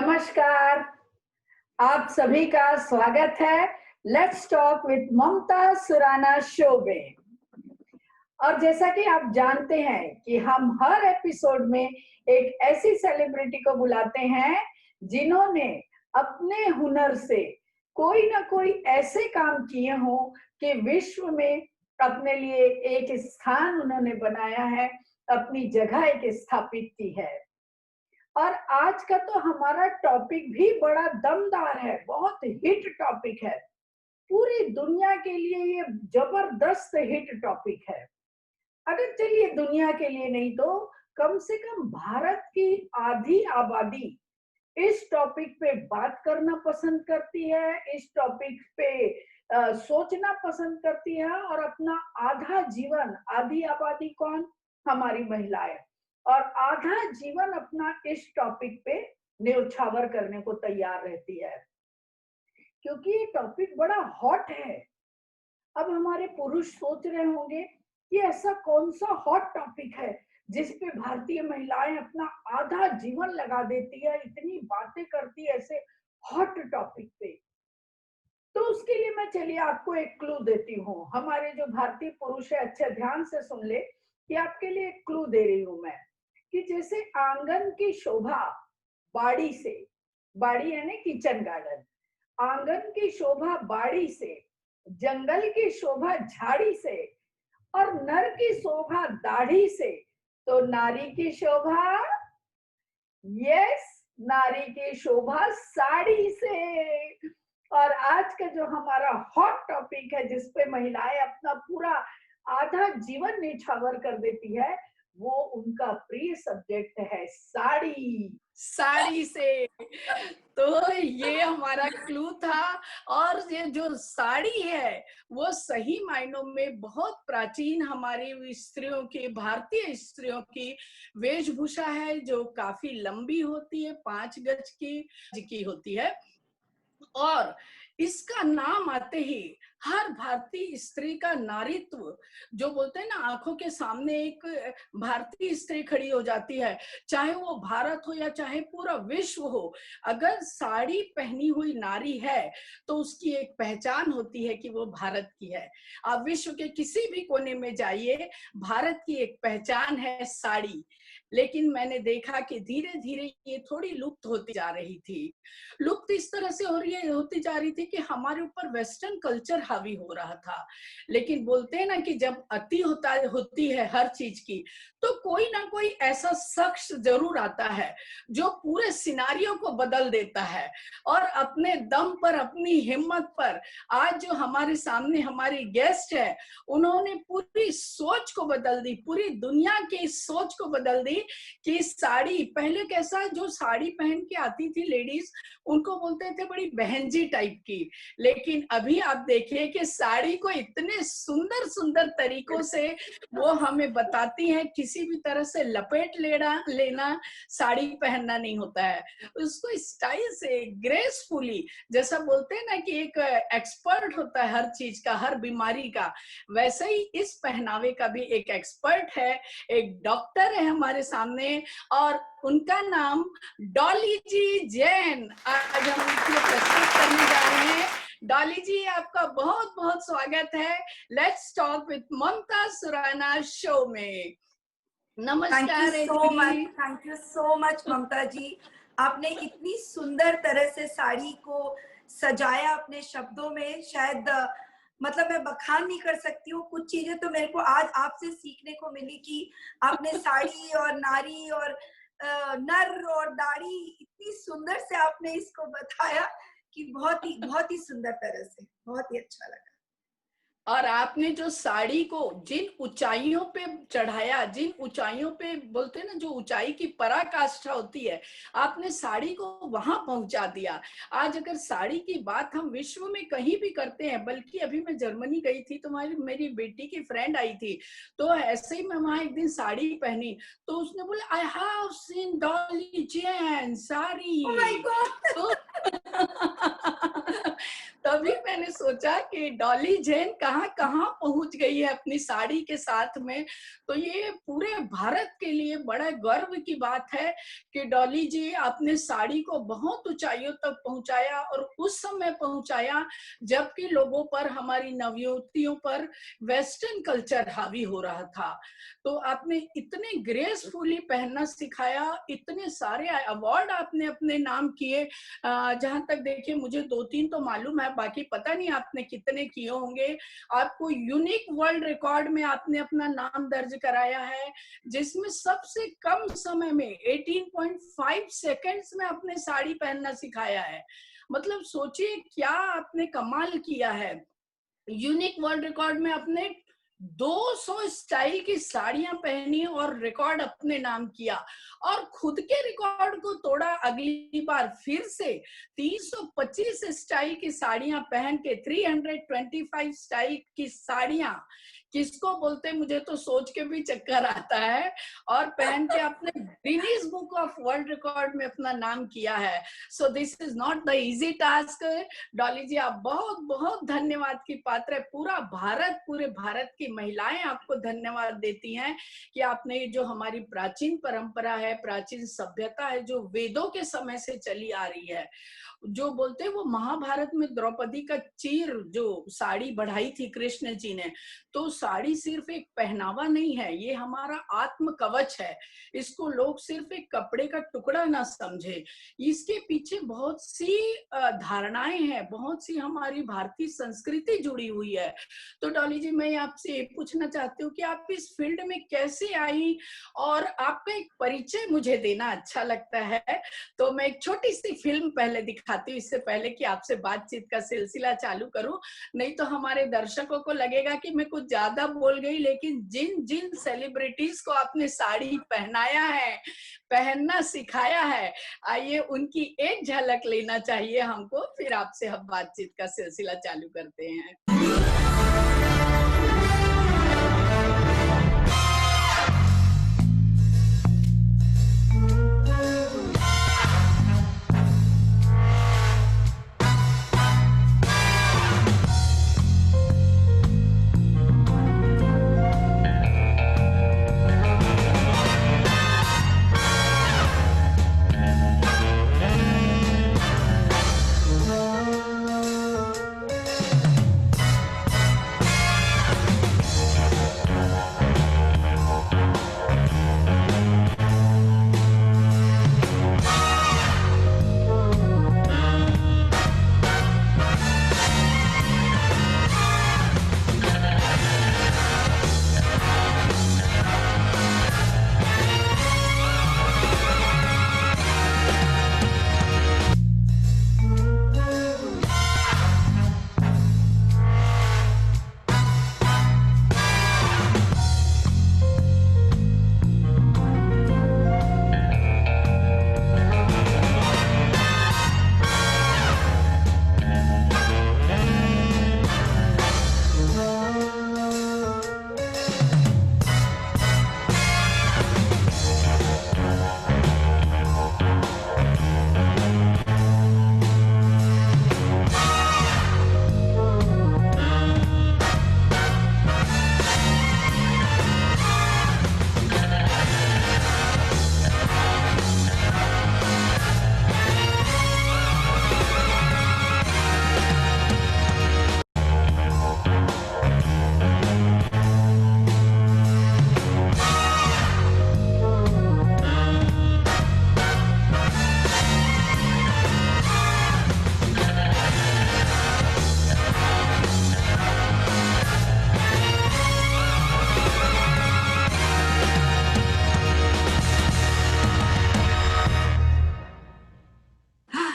नमस्कार, आप सभी का स्वागत है let's talk with Mamta Surana show में। और जैसा कि आप जानते हैं कि हम हर एपिसोड में एक ऐसी सेलिब्रिटी को बुलाते हैं जिन्होंने अपने हुनर से कोई ना कोई ऐसे काम किए हों कि विश्व में अपने लिए एक स्थान उन्होंने बनाया है, अपनी जगह एक स्थापित की है। और आज का तो हमारा टॉपिक भी बड़ा दमदार है, बहुत हिट टॉपिक है। पूरी दुनिया के लिए ये जबरदस्त हिट टॉपिक है। अगर चलिए दुनिया के लिए नहीं तो कम से कम भारत की आधी आबादी इस टॉपिक पे बात करना पसंद करती है, इस टॉपिक पे सोचना पसंद करती है और अपना आधा जीवन, आधी आबादी कौन? हमारी महिलाएं, और आधा जीवन अपना इस टॉपिक पे न्यौछावर करने को तैयार रहती है, क्योंकि ये टॉपिक बड़ा हॉट है। अब हमारे पुरुष सोच रहे होंगे कि ऐसा कौन सा हॉट टॉपिक है जिस पे भारतीय महिलाएं अपना आधा जीवन लगा देती है, इतनी बातें करती है ऐसे हॉट टॉपिक पे। तो उसके लिए मैं चलिए आपको एक क्लू देती हूँ। हमारे जो भारतीय पुरुष है, अच्छे ध्यान से सुन ले कि आपके लिए एक क्लू दे रही हूँ मैं, कि जैसे आंगन की शोभा बाड़ी से, बाड़ी यानी किचन गार्डन, आंगन की शोभा बाड़ी से, जंगल की शोभा झाड़ी से और नर की शोभा दाढ़ी से, तो नारी की शोभा, यस, नारी की शोभा साड़ी से। और आज का जो हमारा हॉट टॉपिक है जिस पे महिलाएं अपना पूरा आधा जीवन निछावर कर देती है, वो उनका प्रिय सब्जेक्ट है साड़ी। साड़ी से। तो ये हमारा क्लू था। और ये जो साड़ी है वो सही मायनों में बहुत प्राचीन हमारी स्त्रियों की, भारतीय स्त्रियों की वेशभूषा है, जो काफी लंबी होती है, 5 गज की होती है। और इसका नाम आते ही हर भारतीय स्त्री का नारीत्व, जो बोलते हैं ना, आंखों के सामने एक भारतीय स्त्री खड़ी हो जाती है, चाहे वो भारत हो या चाहे पूरा विश्व हो। अगर साड़ी पहनी हुई नारी है तो उसकी एक पहचान होती है कि वो भारत की है। आप विश्व के किसी भी कोने में जाइए, भारत की एक पहचान है साड़ी। लेकिन मैंने देखा कि धीरे धीरे ये थोड़ी लुप्त होती जा रही थी। लुप्त इस तरह से होती जा रही थी कि हमारे ऊपर वेस्टर्न कल्चर हावी हो रहा था। लेकिन बोलते हैं ना कि जब अति होती है हर चीज की, तो कोई ना कोई ऐसा शख्स जरूर आता है जो पूरे सिनारियों को बदल देता है। और अपने दम पर, अपनी हिम्मत पर, आज जो हमारे सामने हमारी गेस्ट है, उन्होंने पूरी सोच को बदल दी, पूरी दुनिया की सोच को बदल दी। कि साड़ी पहले कैसा, जो साड़ी पहन के आती थी लेडीज, उनको बोलते थे बड़ी बहनजी टाइप की। लेकिन अभी आप देखिए कि साड़ी को इतने सुंदर सुंदर तरीकों से वो हमें बताती हैं, किसी भी तरह से लपेट लेना साड़ी पहनना नहीं होता है, उसको स्टाइल से, ग्रेसफुली, जैसा बोलते हैं ना कि एक एक्सपर्ट होता है हर चीज का, हर बीमारी का, वैसे ही इस पहनावे का भी एक एक्सपर्ट है, एक डॉक्टर है हमारे सामने, और उनका नाम डॉली जी जैन। आज हम उनको प्रस्तुत करने जा रहे हैं। डॉली जी, आपका बहुत बहुत स्वागत है let's talk with Mamta Surana show में। नमस्कार। Thank you so much Mamta ji. आपने इतनी सुंदर तरह से साड़ी को सजाया अपने शब्दों में, शायद मतलब मैं बखान नहीं कर सकती हूँ। कुछ चीजें तो मेरे को आज आपसे सीखने को मिली कि आपने साड़ी और नारी और नर और दाढ़ी इतनी सुंदर से आपने इसको बताया कि बहुत ही सुंदर तरह से, बहुत ही अच्छा लगा। और आपने जो साड़ी को जिन ऊंचाइयों पे चढ़ाया, जिन ऊंचाइयों पे, बोलते हैं ना, जो ऊंचाई की पराकाष्ठा होती है, आपने साड़ी को वहां पहुंचा दिया। आज अगर साड़ी की बात हम विश्व में कहीं भी करते हैं, बल्कि अभी मैं जर्मनी गई थी तो मेरी बेटी की फ्रेंड आई थी, तो ऐसे ही मैं वहां एक दिन साड़ी पहनी, तो उसने बोला I have seen Dolly Jain sari. Oh my God! तो तभी मैंने सोचा कि डॉली जैन कहाँ कहाँ पहुंच गई है अपनी साड़ी के साथ में। तो ये पूरे भारत के लिए बड़ा गर्व की बात है कि डॉली जी आपने साड़ी को बहुत ऊंचाइयों तक पहुंचाया, और उस समय पहुंचाया जबकि लोगों पर, हमारी नवयुवतियों पर वेस्टर्न कल्चर हावी हो रहा था। तो आपने इतने ग्रेसफुली पहनना सिखाया, इतने सारे अवार्ड आपने अपने नाम किए। जहां तक देखिए मुझे 2-3 तो मालूम है, बाकी पता नहीं आपने कितने किए होंगे। आपको यूनिक वर्ल्ड रिकॉर्ड में आपने अपना नाम दर्ज कराया है, जिसमें सबसे कम समय में 18.5 सेकंड्स में आपने साड़ी पहनना सिखाया है। मतलब सोचिए क्या आपने कमाल किया है। यूनिक वर्ल्ड रिकॉर्ड में अपने 200 स्टाइल की साड़ियां पहनी और रिकॉर्ड अपने नाम किया, और खुद के रिकॉर्ड को तोड़ा। अगली बार फिर से 325 स्टाइल की साड़ियां पहन के, 325 स्टाइल की साड़ियां किसको बोलते, मुझे तो सोच के भी चक्कर आता है, और पहन के आपने Guinness book of world record में अपना नाम किया है। So this is not the easy task. Dolly ji आप बहुत बहुत धन्यवाद की पात्र है। पूरा भारत, पूरे भारत की महिलाएं आपको धन्यवाद देती हैं कि आपने जो हमारी प्राचीन परंपरा है, प्राचीन सभ्यता है, जो वेदों के समय से चली आ रही है, जो बोलते हैं वो महाभारत में द्रौपदी का चीर जो साड़ी बढ़ाई थी कृष्ण जी ने, तो साड़ी सिर्फ एक पहनावा नहीं है, ये हमारा आत्म कवच है। इसको लोग सिर्फ एक कपड़े का टुकड़ा ना समझे, इसके पीछे बहुत सी धारणाएं हैं, बहुत सी हमारी भारतीय संस्कृति जुड़ी हुई है। तो डॉली जी मैं आपसे ये पूछना चाहती हूँ कि आप इस फील्ड में कैसे आई, और आपका एक परिचय मुझे देना अच्छा लगता है। तो मैं एक छोटी सी फिल्म पहले दिखाती हूँ, इससे पहले कि आपसे बातचीत का सिलसिला चालू करूं। नहीं तो हमारे दर्शकों को लगेगा कि मैं कुछ ज्यादा बोल गई, लेकिन जिन जिन सेलिब्रिटीज को आपने साड़ी पहनाया है, पहनना सिखाया है, आइए उनकी एक झलक लेना चाहिए हमको, फिर आपसे हम बातचीत का सिलसिला चालू करते हैं।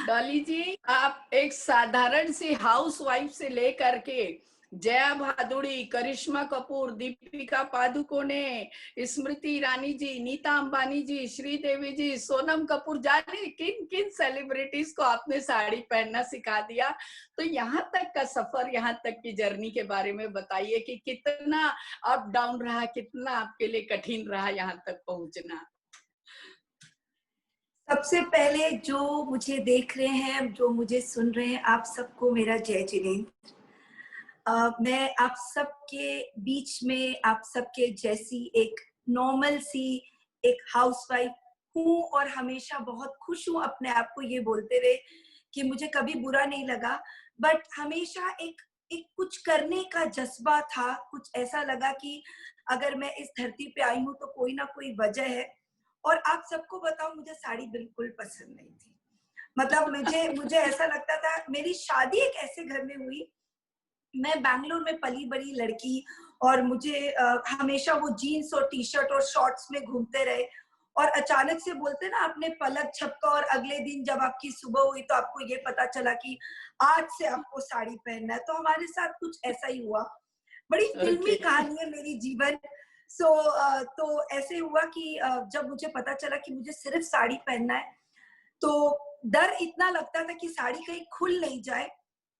डॉली जी आप एक साधारण सी हाउस वाइफ से लेकर के जया भादुड़ी, करिश्मा कपूर, दीपिका पादुकोणे, स्मृति ईरानी जी, नीता अंबानी जी, श्रीदेवी जी, सोनम कपूर, जाने किन किन सेलिब्रिटीज को आपने साड़ी पहनना सिखा दिया। तो यहाँ तक का सफर, यहाँ तक की जर्नी के बारे में बताइए कि कितना अप डाउन रहा, कितना आपके लिए कठिन रहा यहाँ तक पहुंचना। सबसे पहले जो मुझे देख रहे हैं, जो मुझे सुन रहे हैं, आप सबको मेरा जय जिनेंद्र। मैं आप सबके बीच में आप सबके जैसी एक नॉर्मल सी एक हाउसवाइफ हूँ और हमेशा बहुत खुश हूँ अपने आप को ये बोलते हुए कि मुझे कभी बुरा नहीं लगा। बट हमेशा एक एक कुछ करने का जज्बा था, कुछ ऐसा लगा कि अगर मैं इस धरती पे आई हूँ तो कोई ना कोई वजह है। और आप सबको बताऊं, मुझे साड़ी बिल्कुल पसंद नहीं थी। मतलब मुझे मुझे ऐसा लगता था, मेरी शादी एक ऐसे घर में हुई, मैं बैंगलोर में पली बड़ी लड़की, और मुझे हमेशा वो जीन्स और टी शर्ट और शॉर्ट्स में घूमते रहे, और अचानक से बोलते ना आपने पलक झपका और अगले दिन जब आपकी सुबह हुई तो आपको ये पता चला कि आज से आपको साड़ी पहनना है। तो हमारे साथ कुछ ऐसा ही हुआ। बड़ी फिल्मी ओके। कहानी है मेरी जीवन। सो तो ऐसे हुआ कि जब मुझे पता चला कि मुझे सिर्फ साड़ी पहनना है, तो डर इतना लगता था कि साड़ी कहीं खुल नहीं जाए।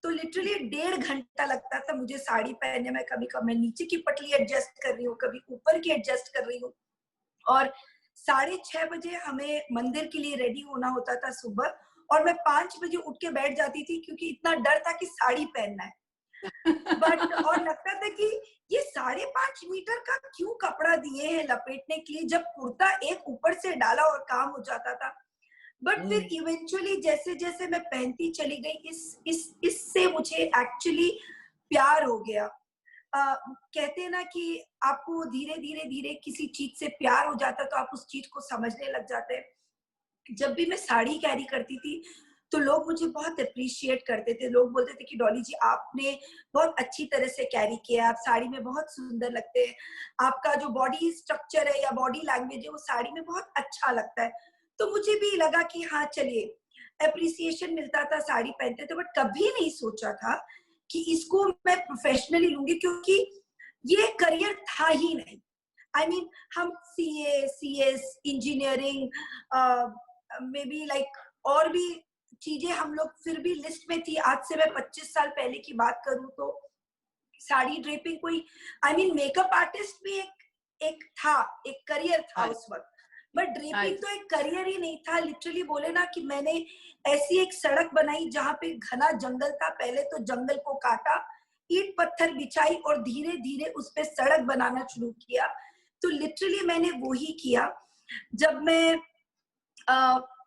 तो लिटरली 1.5 घंटा लगता था मुझे साड़ी पहनने में। कभी कभी मैं नीचे की पटली एडजस्ट कर रही हूँ, कभी ऊपर की एडजस्ट कर रही हूँ। और 6:30 बजे हमें मंदिर के लिए रेडी होना होता था सुबह, और मैं 5 बजे उठ के बैठ जाती थी क्योंकि इतना डर था कि साड़ी पहनना है। बट और लगता था कि ये 5.5 मीटर का क्यों कपड़ा दिए हैं लपेटने के लिए, जब कुर्ता एक ऊपर से डाला और काम हो जाता था। बट फिर इवेंचुअली जैसे जैसे मैं पहनती चली गई, इससे मुझे एक्चुअली प्यार हो गया। कहते हैं ना कि आपको धीरे धीरे धीरे किसी चीज से प्यार हो जाता है तो आप उस चीज को समझने लग जाते हैं। जब भी मैं साड़ी कैरी करती थी तो लोग मुझे बहुत अप्रिशिएट करते थे। लोग बोलते थे कि डॉली जी आपने बहुत अच्छी तरह से कैरी किया, आप साड़ी में बहुत सुंदर लगते हैं, आपका जो बॉडी स्ट्रक्चर है या बॉडी लैंग्वेज है वो साड़ी में बहुत अच्छा लगता है। तो मुझे भी लगा कि हाँ चलिए, अप्रिसिएशन मिलता था साड़ी पहनते थे। बट कभी नहीं सोचा था कि इसको मैं प्रोफेशनली लूंगी, क्योंकि ये करियर था ही नहीं। आई मीन हम CA, CS, engineering, may be like और भी चीजें हम लोग फिर भी लिस्ट में थी। आज से मैं 25 साल पहले की बात करूं तो साड़ी ड्रेपिंग कोई, आई मीन मेकअप आर्टिस्ट भी एक था, एक करियर था उस वक्त। बट ड्रेपिंग तो एक करियर ही नहीं था। लिटरली बोले ना कि मैंने ऐसी एक सड़क बनाई जहां पे घना जंगल था, पहले तो जंगल को काटा, ईंट पत्थर बिछाई और धीरे धीरे उस पे सड़क बनाना शुरू किया। तो लिटरली मैंने वो ही किया। जब मैं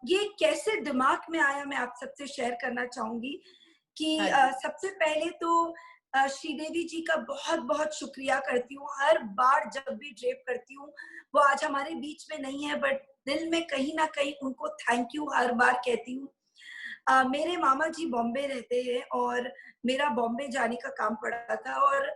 ये कैसे दिमाग में आया, मैं आप सबसे शेयर करना चाहूंगी कि सबसे पहले तो श्रीदेवी जी का बहुत बहुत शुक्रिया करती हूँ। हर बार जब भी ड्रेप करती हूँ, वो आज हमारे बीच में नहीं है बट दिल में कहीं ना कहीं उनको थैंक यू हर बार कहती हूँ। मेरे मामा जी बॉम्बे रहते हैं और मेरा बॉम्बे जाने का काम पड़ा था, और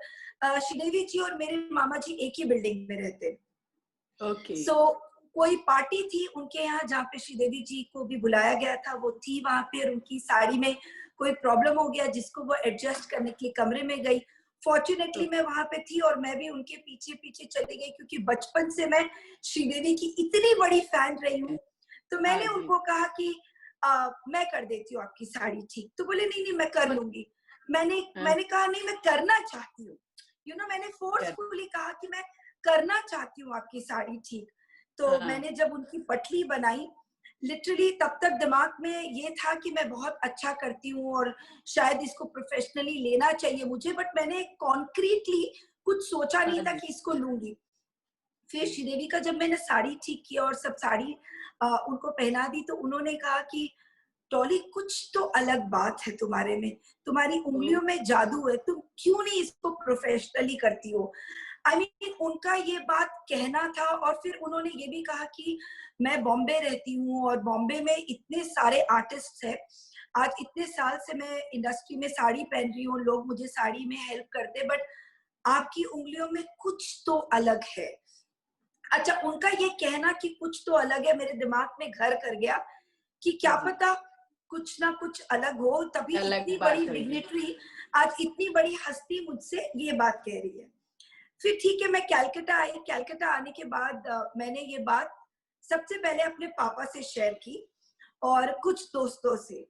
श्रीदेवी जी और मेरे मामा जी एक ही बिल्डिंग में रहते हैं। ओके। सो कोई पार्टी थी उनके यहाँ जहाँ पे श्रीदेवी जी को भी बुलाया गया था, वो थी वहां पे, और उनकी साड़ी में कोई प्रॉब्लम हो गया जिसको वो एडजस्ट करने के लिए कमरे में गई। फॉर्चुनेटली मैं वहां पे थी और मैं भी उनके पीछे पीछे चली गई, क्योंकि बचपन से मैं श्रीदेवी की इतनी बड़ी फैन रही हूँ। तो मैंने उनको कहा कि मैं कर देती हूँ आपकी साड़ी ठीक। तो बोले नहीं नहीं मैं कर लूंगी। मैंने कहा नहीं, मैं करना चाहती हूँ। मैंने फोर्सफुली कहा कि मैं करना चाहती हूँ आपकी साड़ी ठीक। तो मैंने जब उनकी पटली बनाई, लिटरली तब तक दिमाग में ये था कि मैं बहुत अच्छा करती हूँ और शायद इसको प्रोफेशनली लेना चाहिए मुझे, बट मैंने कॉन्क्रीटली कुछ सोचा नहीं था कि इसको लूंगी। फिर श्रीदेवी का जब मैंने साड़ी ठीक किया और सब साड़ी उनको पहना दी, तो उन्होंने कहा कि डॉली कुछ तो अलग बात है तुम्हारे में, तुम्हारी उंगलियों में जादू है, तुम क्यों नहीं इसको प्रोफेशनली करती हो। आई मीन उनका ये बात कहना था। और फिर उन्होंने ये भी कहा कि मैं बॉम्बे रहती हूँ और बॉम्बे में इतने सारे आर्टिस्ट हैं, आज इतने साल से मैं इंडस्ट्री में साड़ी पहन रही हूँ, लोग मुझे साड़ी में हेल्प करते, बट आपकी उंगलियों में कुछ तो अलग है। अच्छा, उनका ये कहना कि कुछ तो अलग है मेरे दिमाग में घर कर गया कि क्या पता कुछ ना कुछ अलग हो, तभी इतनी बड़ी डिग्निटरी, आज इतनी बड़ी हस्ती मुझसे ये बात कह रही है। फिर ठीक है, मैं कैलकाटा आई। कैलकाटा आने के बाद मैंने ये बात सबसे पहले अपने पापा से शेयर की और कुछ दोस्तों से।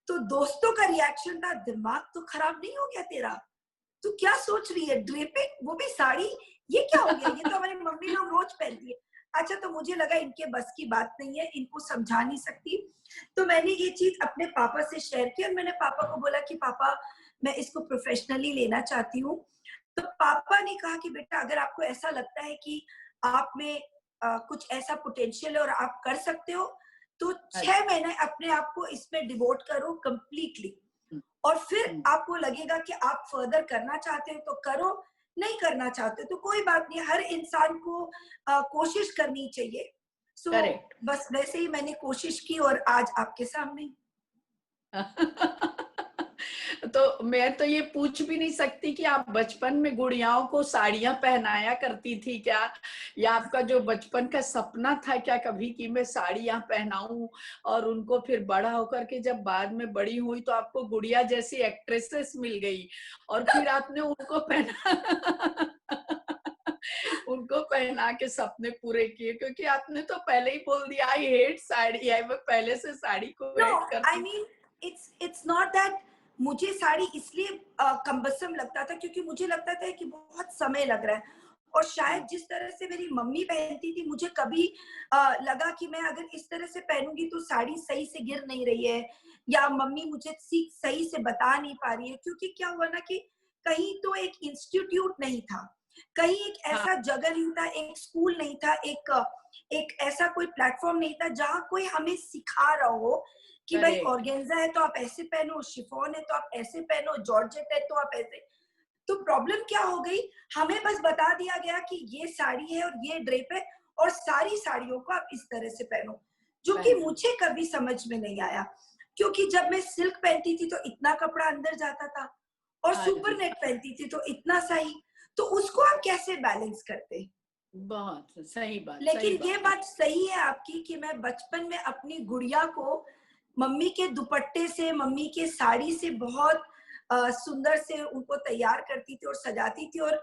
तो दोस्तों का रिएक्शन था, दिमाग तो खराब नहीं हो गया तेरा, तू क्या सोच रही है, ड्रेपिंग वो भी साड़ी, ये क्या हो गया, ये तो हमारी मम्मी लोग रोज पहनती है। अच्छा, तो मुझे लगा इनके बस की बात नहीं है, इनको समझा नहीं सकती। तो मैंने ये चीज अपने पापा से शेयर की और मैंने पापा को बोला कि पापा, मैं इसको प्रोफेशनली लेना चाहती हूँ। तो पापा ने कहा कि बेटा, अगर आपको ऐसा लगता है कि आप में कुछ ऐसा पोटेंशियल है और आप कर सकते हो, तो हाँ 6 महीने अपने आप को इसमें डिवोट करो कंप्लीटली, जी। और फिर हम्म, आपको लगेगा कि आप फर्दर करना चाहते हो तो करो, नहीं करना चाहते हो तो कोई बात नहीं। हर इंसान को कोशिश करनी चाहिए। So correct. बस वैसे ही मैंने कोशिश की और आज आपके सामने। तो मैं तो ये पूछ भी नहीं सकती कि आप बचपन में गुड़ियाओं को साड़ियां पहनाया करती थी क्या, या आपका जो बचपन का सपना था क्या कभी कि मैं साड़ियां पहनाऊं, और उनको फिर बड़ा होकर के जब बाद में बड़ी हुई तो आपको गुड़िया जैसी एक्ट्रेसेस मिल गई और फिर आपने उनको पहना उनको पहना के सपने पूरे किए, क्योंकि आपने तो पहले ही बोल दिया आई हेट साड़ी, आई मैं पहले से साड़ी को नो, हेट आई करती। मीन इट्स नॉट दैट मुझे साड़ी इसलिए कम्बसम लगता था क्योंकि मुझे लगता था कि बहुत समय लग रहा है, और शायद हाँ, जिस तरह से मेरी मम्मी पहनती थी, मुझे कभी लगा कि मैं अगर इस तरह से पहनूंगी तो साड़ी सही से गिर नहीं रही है, या मम्मी मुझे सीख सही से बता नहीं पा रही है। क्योंकि क्या हुआ ना कि कहीं तो एक इंस्टीट्यूट नहीं था, कहीं एक हाँ, ऐसा जगह नहीं था, एक स्कूल नहीं था, एक ऐसा कोई प्लेटफॉर्म नहीं था जहाँ कोई हमें सिखा रहा हो कि भाई करेक्ट। ऑर्गेन्जा है तो आप ऐसे पहनो, शिफॉन है तो आप ऐसे पहनो, जॉर्जेट है तो आप ऐसे। तो प्रॉब्लम क्या हो गई, हमें बस बता दिया गया कि ये साड़ी है और ये ड्रेप है और सारी साड़ियों को आप इस तरह से पहनो, जो कि पहना। मुझे कभी समझ में नहीं आया। क्योंकि जब मैं सिल्क पहनती थी तो इतना कपड़ा अंदर जाता था, और हाँ सुपर जी, नेट पहनती थी तो इतना सही। तो उसको आप कैसे बैलेंस करते। बहुत सही बात, सही लेकिन ये बात है। बात सही है आपकी कि मैं बचपन में अपनी गुड़िया को मम्मी के दुपट्टे से, मम्मी के साड़ी से बहुत सुंदर से उनको तैयार करती थी और सजाती थी। और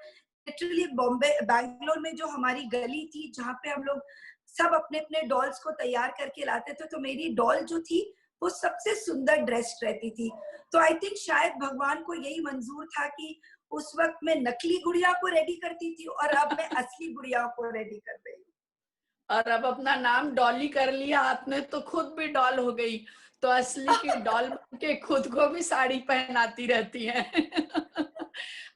लिटरली बॉम्बे बैंगलोर में जो हमारी गली थी जहाँ पे हम लोग सब अपने अपने डॉल्स को तैयार करके लाते थे, तो मेरी डॉल जो थी वो सबसे सुंदर ड्रेस्ड रहती थी। तो आई थिंक शायद भगवान को यही मंजूर था कि उस वक्त मैं नकली गुड़िया को रेडी करती थी और अब मैं असली गुड़िया को रेडी कर रही हूँ। और अब अपना नाम डॉली कर लिया आपने तो खुद भी डॉल हो गई, तो असली की डॉल बन के खुद को भी साड़ी पहनाती रहती हैं।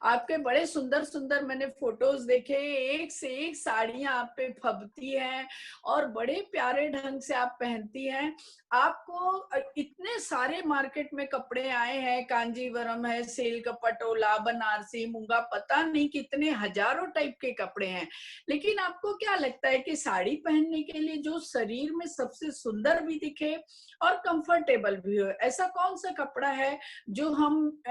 आपके बड़े सुंदर सुंदर मैंने फोटोज देखे, एक से एक साड़ियां आप पे फबती हैं और बड़े प्यारे ढंग से आप पहनती हैं। आपको इतने सारे मार्केट में कपड़े आए हैं, कांजीवरम है, सिल्क, पटोला, बनारसी, मूंगा, पता नहीं कितने हजारों टाइप के कपड़े हैं। लेकिन आपको क्या लगता है कि साड़ी पहनने के लिए जो शरीर में सबसे सुंदर भी दिखे और कंफर्टेबल भी हो, ऐसा कौन सा कपड़ा है जो हम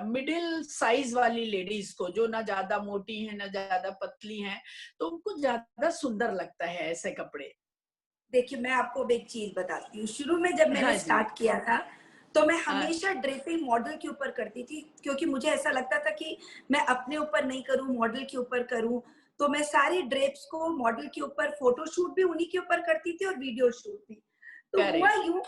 मिडिल साइज वाली लेडीज को, जो ना ज्यादा मोटी है ना ज्यादा पतली हैं, तो उनको ज्यादा सुंदर लगता है ऐसे कपड़े? देखिए, मैं आपको अब एक चीज बताती हूँ। शुरू में जब मैंने हाँ जी। स्टार्ट किया था तो मैं हाँ, हमेशा ड्रेपिंग मॉडल के ऊपर करती थी, क्योंकि मुझे ऐसा लगता था कि मैं अपने ऊपर नहीं करूँ, मॉडल के ऊपर करूँ। तो मैं सारी ड्रेप्स को मॉडल के ऊपर, फोटोशूट भी उन्हीं के ऊपर करती थी और वीडियो शूट भी। तो हुआ करेक्ट। यूं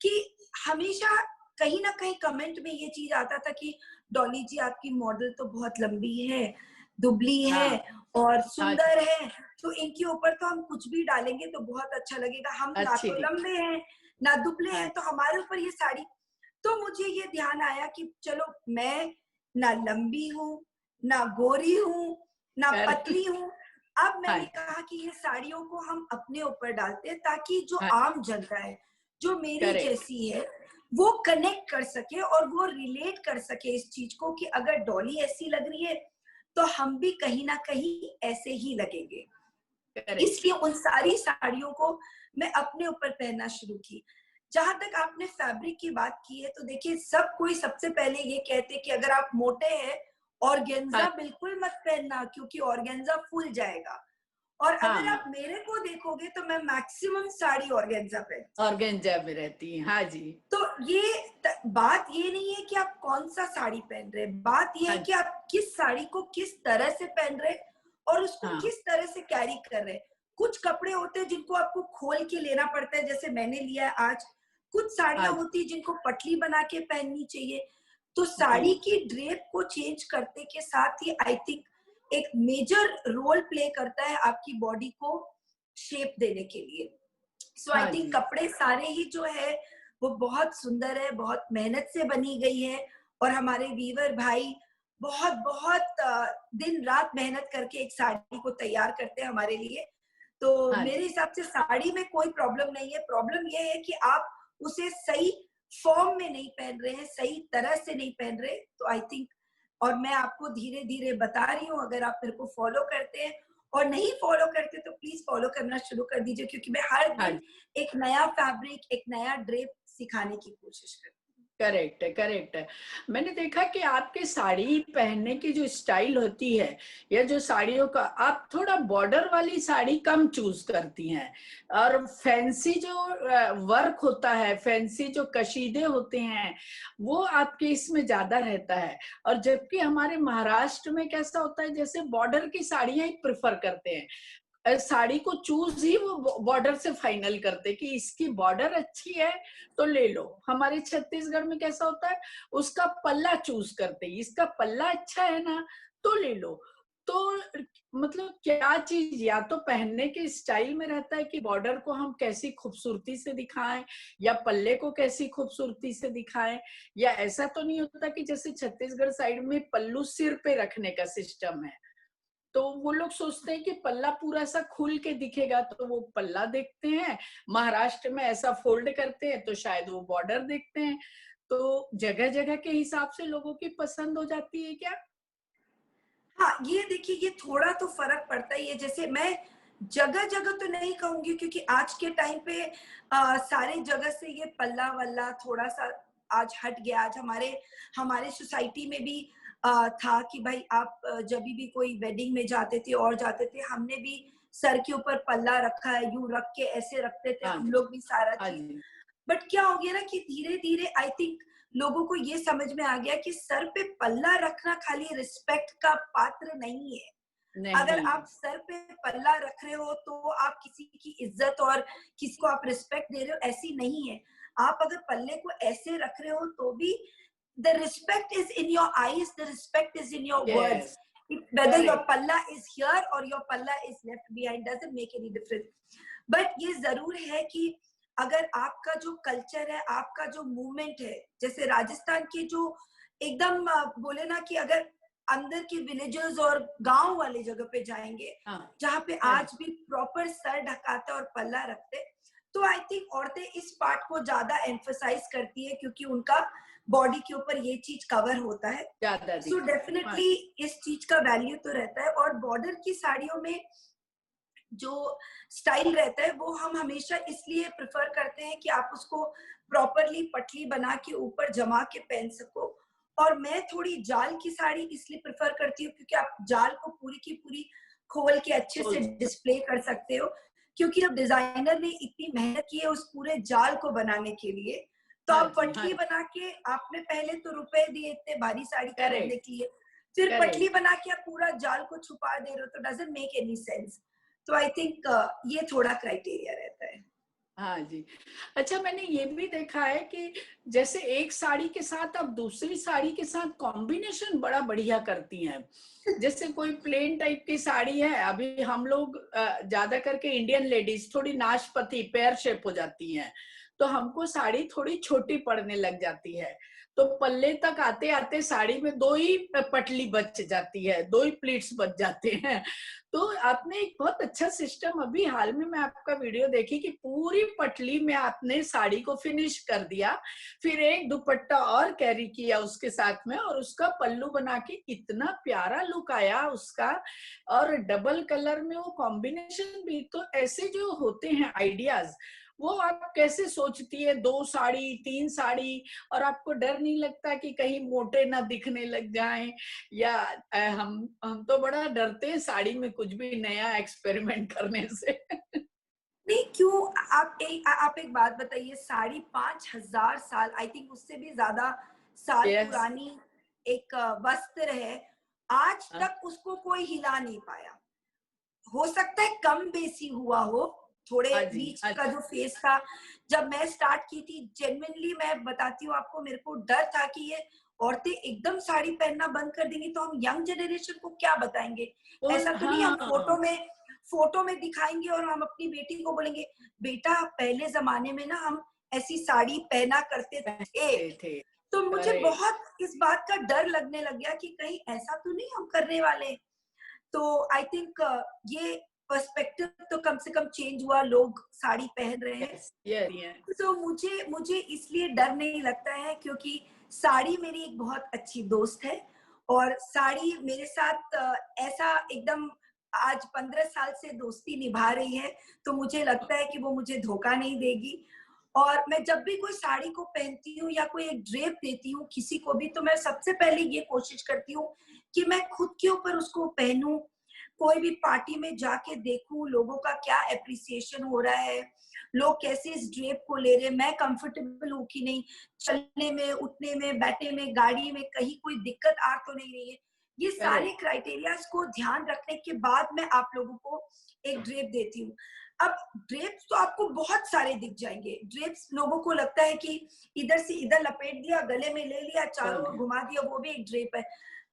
कि हमेशा कहीं ना कहीं कमेंट में ये चीज आता था कि डॉली जी, आपकी मॉडल तो बहुत लंबी है, दुबली है हाँ। और हाँ जी, सुंदर है, तो इनके ऊपर तो हम कुछ भी डालेंगे तो बहुत अच्छा लगेगा। हम ना अच्छी तो दिखती। लंबे हैं ना दुबले हाँ। हैं, तो हमारे ऊपर ये साड़ी। तो मुझे ये ध्यान आया कि चलो, मैं ना लंबी हूँ, ना गोरी हूँ, ना करेक्ट। पतली हूँ। अब हाँ मैंने जी। कहा कि ये साड़ियों को हम अपने ऊपर डालते हैं ताकि जो हाँ। आम जनता है, जो मेरी करेक्ट। जैसी है, वो कनेक्ट कर सके और वो रिलेट कर सके इस चीज को कि अगर डॉली ऐसी लग रही है तो हम भी कहीं ना कहीं ऐसे ही लगेंगे। करेक्ट। इसलिए उन सारी साड़ियों को मैं अपने ऊपर पहनना शुरू की। जहां तक आपने फैब्रिक की बात की है, तो देखिए, सब कोई सबसे पहले ये कहते हैं कि अगर आप मोटे हैं, हाँ। ऑर्गेन्जा बिल्कुल मत पहनना क्योंकि ऑर्गेन्जा फूल जाएगा। और अगर आप हाँ, मेरे को देखोगे तो मैं मैक्सिमम साड़ी ऑर्गेन्जा पहनती हूँ। ऑर्गेन्जा में रहती है, हाँ जी। तो बात ये नहीं है कि आप कौन सा साड़ी पहन रहे हैं, बात ये है हाँ। कि आप किस साड़ी को किस तरह से पहन रहे हैं और उसको हाँ। किस तरह से कैरी कर रहे हैं। कुछ कपड़े होते हैं जिनको आपको खोल के लेना पड़ता है, जैसे मैंने लिया है आज। कुछ हाँ साड़ियां जी। होती है जिनको पतली बना के पहननी चाहिए। तो जी। साड़ी की ड्रेप को चेंज करते के साथ ही आई थिंक एक मेजर रोल प्ले करता है आपकी बॉडी को शेप देने के लिए। सो आई हाँ थिंक जी। कपड़े सारे ही जो है वो बहुत सुंदर है, बहुत मेहनत से बनी गई है, और हमारे वीवर भाई बहुत बहुत दिन रात मेहनत करके एक साड़ी को तैयार करते हैं हमारे लिए। तो हाँ मेरे जी। हिसाब से साड़ी में कोई प्रॉब्लम नहीं है, प्रॉब्लम ये है कि आप उसे सही फॉर्म में नहीं पहन रहे हैं, सही तरह से नहीं पहन रहे। तो आई थिंक, और मैं आपको धीरे धीरे बता रही हूँ, अगर आप मेरे को फॉलो करते हैं, और नहीं फॉलो करते तो प्लीज फॉलो करना शुरू कर दीजिए, क्योंकि मैं हर हाँ दिन जी। एक नया फैब्रिक, एक नया ड्रेप सिखाने की कोशिश करती करेक्ट है, करेक्ट है। मैंने देखा कि आपके साड़ी पहनने की जो स्टाइल होती है, या जो साड़ियों का, आप थोड़ा बॉर्डर वाली साड़ी कम चूज करती हैं, और फैंसी जो वर्क होता है, फैंसी जो कशीदे होते हैं, वो आपके इसमें ज्यादा रहता है। और जबकि हमारे महाराष्ट्र में कैसा होता है, जैसे बॉर्डर की साड़ियां ही प्रेफर करते हैं, साड़ी को चूज ही वो बॉर्डर से फाइनल करते कि इसकी बॉर्डर अच्छी है तो ले लो। हमारे छत्तीसगढ़ में कैसा होता है, उसका पल्ला चूज करते, इसका पल्ला अच्छा है ना तो ले लो। तो मतलब क्या चीज, या तो पहनने के स्टाइल में रहता है कि बॉर्डर को हम कैसी खूबसूरती से दिखाएं, या पल्ले को कैसी खूबसूरती से दिखाएं, या ऐसा तो नहीं होता कि जैसे छत्तीसगढ़ साइड में पल्लू सिर पे रखने का सिस्टम है, तो वो लोग सोचते हैं कि पल्ला पूरा सा खुल के दिखेगा तो वो पल्ला देखते हैं। महाराष्ट्र में ऐसा फोल्ड करते हैं तो शायद वो बॉर्डर देखते हैं। तो जगह जगह के हिसाब से लोगों की पसंद हो जाती है क्या? हाँ, ये देखिए, ये थोड़ा तो फर्क पड़ता ही है। जैसे मैं जगह जगह तो नहीं कहूंगी, क्योंकि आज के टाइम पे सारे जगह से ये पल्ला वल्ला थोड़ा सा आज हट गया। आज हमारे हमारे सोसाइटी में भी था कि भाई आप जब भी कोई वेडिंग में जाते थे और जाते थे, हमने भी सर के ऊपर पल्ला रखा है, यूं रख के ऐसे रखते थे हाँ हम जी। लोग भी सारा हाँ चीज। जी। बट क्या हो गया ना कि धीरे धीरे आई थिंक लोगों को ये समझ में आ गया कि सर पे पल्ला रखना खाली रिस्पेक्ट का पात्र नहीं है। अगर नहीं। आप सर पे पल्ला रख रहे हो तो आप किसी की इज्जत और किसी को आप रिस्पेक्ट दे रहे हो, ऐसी नहीं है। आप अगर पल्ले को ऐसे रख रहे हो तो भी the respect is in your eyes, the respect is in your words. Yes. whether your correct. palla is here or your palla is left behind doesn't make any difference। But ये जरूर है कि अगर आपका जो कल्चर है, आपका जो मूवमेंट है, जैसे राजस्थान के जो एकदम बोले ना कि अगर अंदर के विलेजेस और गांव वाले जगह पे जाएंगे, हाँ। जहाँ पे हाँ आज जी। भी प्रॉपर सर ढकाते और पल्ला रखते, तो आई थिंक औरतें इस पार्ट को ज्यादा एम्फसाइज करती है, क्योंकि उनका बॉडी के ऊपर ये चीज कवर होता है। ज्यादा सो दिखता है। हाँ। डेफिनेटली इस चीज का वैल्यू तो रहता है। और बॉर्डर की साड़ियों में जो स्टाइल रहता है वो हम हमेशा इसलिए प्रेफर करते हैं कि आप उसको प्रॉपरली पतली बना के ऊपर जमा के पहन सको। और मैं थोड़ी जाल की साड़ी इसलिए प्रेफर करती हूँ, क्योंकि आप जाल को पूरी की पूरी खोल के अच्छे से खोल। डिस्प्ले कर सकते हो। क्योंकि अब डिजाइनर ने इतनी मेहनत की है उस पूरे जाल को बनाने के लिए, तो हाँ आप जी। हाँ पतली जी। बना के, आपने पहले तो रुपए दिए इतने भारी साड़ी खरीदने करेक्ट। के लिए, फिर पतली करेक्ट। बना के आप पूरा जाल को छुपा दे रहे हो, तो डजंट मेक एनी सेंस। तो आई थिंक ये थोड़ा क्राइटेरिया रहता है। हाँ जी। अच्छा, मैंने ये भी देखा है कि जैसे एक साड़ी के साथ आप दूसरी साड़ी के साथ कॉम्बिनेशन बड़ा बढ़िया करती हैं। जैसे कोई प्लेन टाइप की साड़ी है, अभी हम लोग ज्यादा करके इंडियन लेडीज थोड़ी नाशपति पेयर शेप हो जाती हैं, तो हमको साड़ी थोड़ी छोटी पड़ने लग जाती है, तो पल्ले तक आते आते साड़ी में दो ही पटली बच जाती है, दो ही प्लीट्स बच जाते हैं। तो आपने एक बहुत अच्छा सिस्टम, अभी हाल में मैं आपका वीडियो देखी कि पूरी पटली में आपने साड़ी को फिनिश कर दिया, फिर एक दुपट्टा और कैरी किया उसके साथ में, और उसका पल्लू बना के इतना प्यारा लुक आया उसका, और डबल कलर में वो कॉम्बिनेशन भी। तो ऐसे जो होते हैं आइडियाज, वो आप कैसे सोचती है, 2 साड़ी 3 साड़ी, और आपको डर नहीं लगता कि कहीं मोटे ना दिखने लग जाएं, या हम तो बड़ा डरते हैं साड़ी में कुछ भी नया एक्सपेरिमेंट करने से। नहीं क्यों, आप एक बात बताइए, साड़ी 5,000 साल, आई थिंक उससे भी ज्यादा साल यस। पुरानी एक वस्त्र है। आज तक उसको कोई हिला नहीं पाया। हो सकता है कम बेसी हुआ हो, थोड़े हाँ जी। बीच का अच्छा। जो फेस था, जब मैं स्टार्ट की थी, जेन्युइनली मैं बताती हूँ आपको, मेरे को डर था कि ये औरतें एकदम साड़ी पहनना बंद कर देंगी तो हम यंग जनरेशन को क्या बताएंगे। ऐसा तो नहीं हम हाँ। फोटो में दिखाएंगे और हम अपनी बेटी को बोलेंगे बेटा पहले जमाने में ना हम ऐसी साड़ी पहना करते थे। तो मुझे बहुत इस बात का डर लगने लग गया कि कहीं ऐसा तो नहीं हम करने वाले। तो आई थिंक ये पर्सपेक्टिव तो कम से कम चेंज हुआ, लोग साड़ी पहन रहे हैं। तो मुझे इसलिए डर नहीं लगता है क्योंकि साड़ी मेरी एक बहुत अच्छी दोस्त है और साड़ी मेरे साथ ऐसा एकदम आज 15 साल से दोस्ती निभा रही है, तो मुझे लगता है कि वो मुझे धोखा नहीं देगी। और मैं जब भी कोई साड़ी को पहनती हूँ या कोई एक ड्रेप देती हूँ किसी को भी, तो मैं सबसे पहले ये कोशिश करती हूँ कि मैं खुद के ऊपर उसको पहनूं, कोई भी पार्टी में जाके देखूं लोगों का क्या एप्रिसिएशन हो रहा है, लोग कैसे इस ड्रेप को ले रहे हैं, मैं कंफर्टेबल हूँ कि नहीं, चलने में, उठने में, बैठने में, गाड़ी में कहीं कोई दिक्कत आ तो नहीं रही है। ये सारे क्राइटेरियाज को ध्यान रखने के बाद मैं आप लोगों को एक ड्रेप देती हूँ। अब ड्रेप्स तो आपको बहुत सारे दिख जाएंगे। ड्रेप्स लोगों को लगता है कि इधर से इधर लपेट दिया, गले में ले लिया, चारों ओर घुमा दिया, वो भी एक ड्रेप है।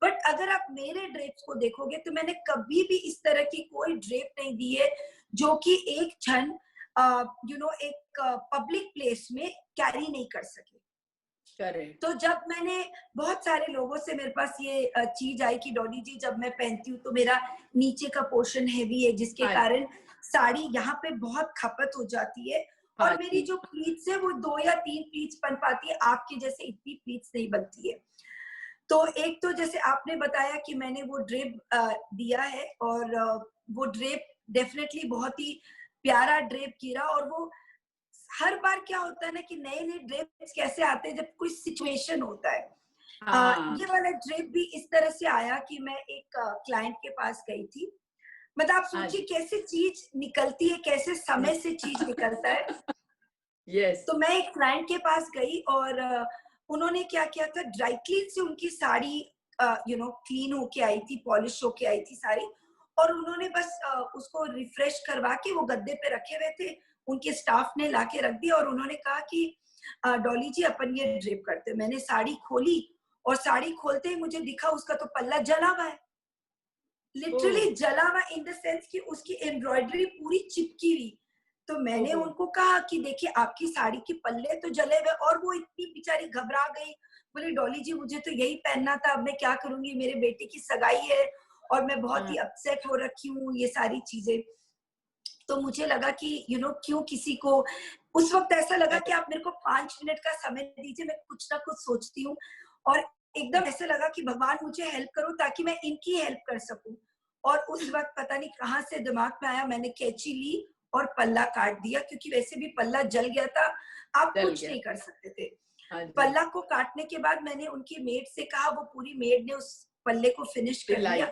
बट अगर आप मेरे ड्रेप्स को देखोगे तो मैंने कभी भी इस तरह की कोई ड्रेप नहीं दी है जो कि एक क्षण एक पब्लिक प्लेस में कैरी नहीं कर सके। तो जब मैंने बहुत सारे लोगों से मेरे पास ये चीज आई कि डॉली जी जब मैं पहनती हूँ तो मेरा नीचे का पोर्शन हैवी है जिसके कारण साड़ी यहाँ पे बहुत खपत हो जाती है और मेरी जो प्लीट्स है वो 2 या 3 प्लीट्स बन पाती है, आपकी जैसे इतनी प्लीट्स नहीं बनती है। तो एक तो जैसे आपने बताया कि मैंने वो ड्रेप दिया है और वो ड्रेप डेफिनेटली बहुत ही प्यारा ड्रेप गिरा। और वो हर बार क्या होता है ना कि नए नए ड्रेप्स कैसे आते हैं जब कोई सिचुएशन होता है। ये वाला ड्रेप भी इस तरह से आया कि मैं एक क्लाइंट के पास गई थी। मतलब आप सोचिए कैसे चीज निकलती है, कैसे समय से चीज निकलता है। तो मैं एक क्लाइंट के पास गई और उन्होंने क्या किया था, ड्राई क्लीन से उनकी साड़ी क्लीन होके आई थी, पॉलिश होके आई थी साड़ी, और उन्होंने बस उसको रिफ्रेश करवा के वो गद्दे पे रखे हुए थे, उनके स्टाफ ने लाके रख दिया और उन्होंने कहा कि डॉली जी अपन ये ड्रिप करते। मैंने साड़ी खोली और साड़ी खोलते ही मुझे दिखा उसका तो पल्ला जला हुआ है, लिटरली जला हुआ इन द सेंस कि उसकी एम्ब्रॉयडरी पूरी चिपकी हुई। तो मैंने उनको कहा कि देखिए आपकी साड़ी के पल्ले तो जले हुए, और वो इतनी बेचारी घबरा गई, बोली डॉली जी मुझे तो यही पहनना था, अब मैं क्या करूंगी, मेरे बेटे की सगाई है और मैं बहुत ही अपसेट हो रखी हूँ, ये सारी चीजें। तो मुझे लगा कि क्यों किसी को, उस वक्त ऐसा लगा कि आप मेरे को 5 मिनट का समय दीजिए, मैं कुछ ना कुछ सोचती हूँ। और एकदम ऐसे लगा कि भगवान मुझे हेल्प करो ताकि मैं इनकी हेल्प कर सकूं। और उस वक्त पता नहीं कहाँ से दिमाग में आया, मैंने कैंची ली और पल्ला काट दिया, क्योंकि वैसे भी पल्ला जल गया था, आप कुछ नहीं कर सकते थे। पल्ला को काटने के बाद मैंने उनकी मेड से कहा, वो पूरी मेड ने उस पल्ले को फिनिश कर दिया।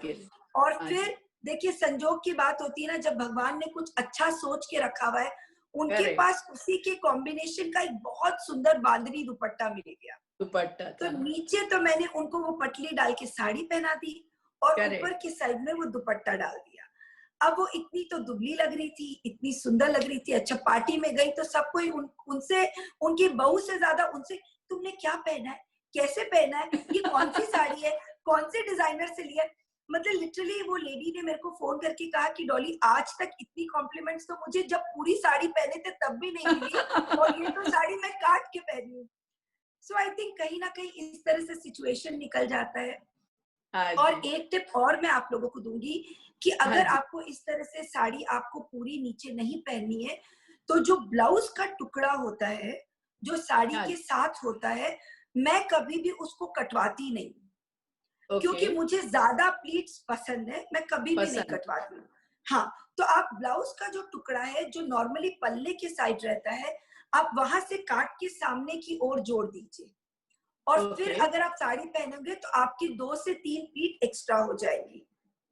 और फिर देखिए संजोग की बात होती है ना, जब भगवान ने कुछ अच्छा सोच के रखा हुआ है, उनके पास उसी के कॉम्बिनेशन का एक बहुत सुंदर बांधनी दुपट्टा मिल गया। दुपट्टा तो नीचे तो मैंने उनको वो पटली डाल के साड़ी पहना दी और ऊपर की साइड में वो दुपट्टा डाल दिया। अब वो इतनी तो दुबली लग रही थी, इतनी सुंदर लग रही थी। अच्छा पार्टी में गई तो सब कोई उनसे, उनकी बहू से ज्यादा उनसे, तुमने क्या पहना है, कैसे पहना है, ये कौन सी साड़ी है, कौन से डिजाइनर से लिया। मतलब लिटरली वो लेडी ने मेरे को फोन करके कहा कि डॉली आज तक इतनी कॉम्प्लीमेंट्स तो मुझे जब पूरी साड़ी पहने थे तब भी नहीं मिली, और ये तो साड़ी मैं काट के पहनी हूँ। सो आई थिंक कहीं ना कहीं इस तरह से सिचुएशन निकल जाता है। और एक टिप और मैं आप लोगों को दूंगी कि अगर आपको इस तरह से साड़ी आपको पूरी नीचे नहीं पहननी है, तो जो ब्लाउज का टुकड़ा होता है जो साड़ी के साथ होता है, मैं कभी भी उसको कटवाती नहीं, क्योंकि मुझे ज्यादा प्लीट्स पसंद है, मैं कभी भी नहीं कटवाती हूँ। हाँ, तो आप ब्लाउज का जो टुकड़ा है जो नॉर्मली पल्ले के साइड रहता है, आप वहां से काट के सामने की ओर जोड़ दीजिए, और फिर अगर आप साड़ी पहनोगे तो आपकी 2 से 3 प्लीट एक्स्ट्रा हो जाएगी।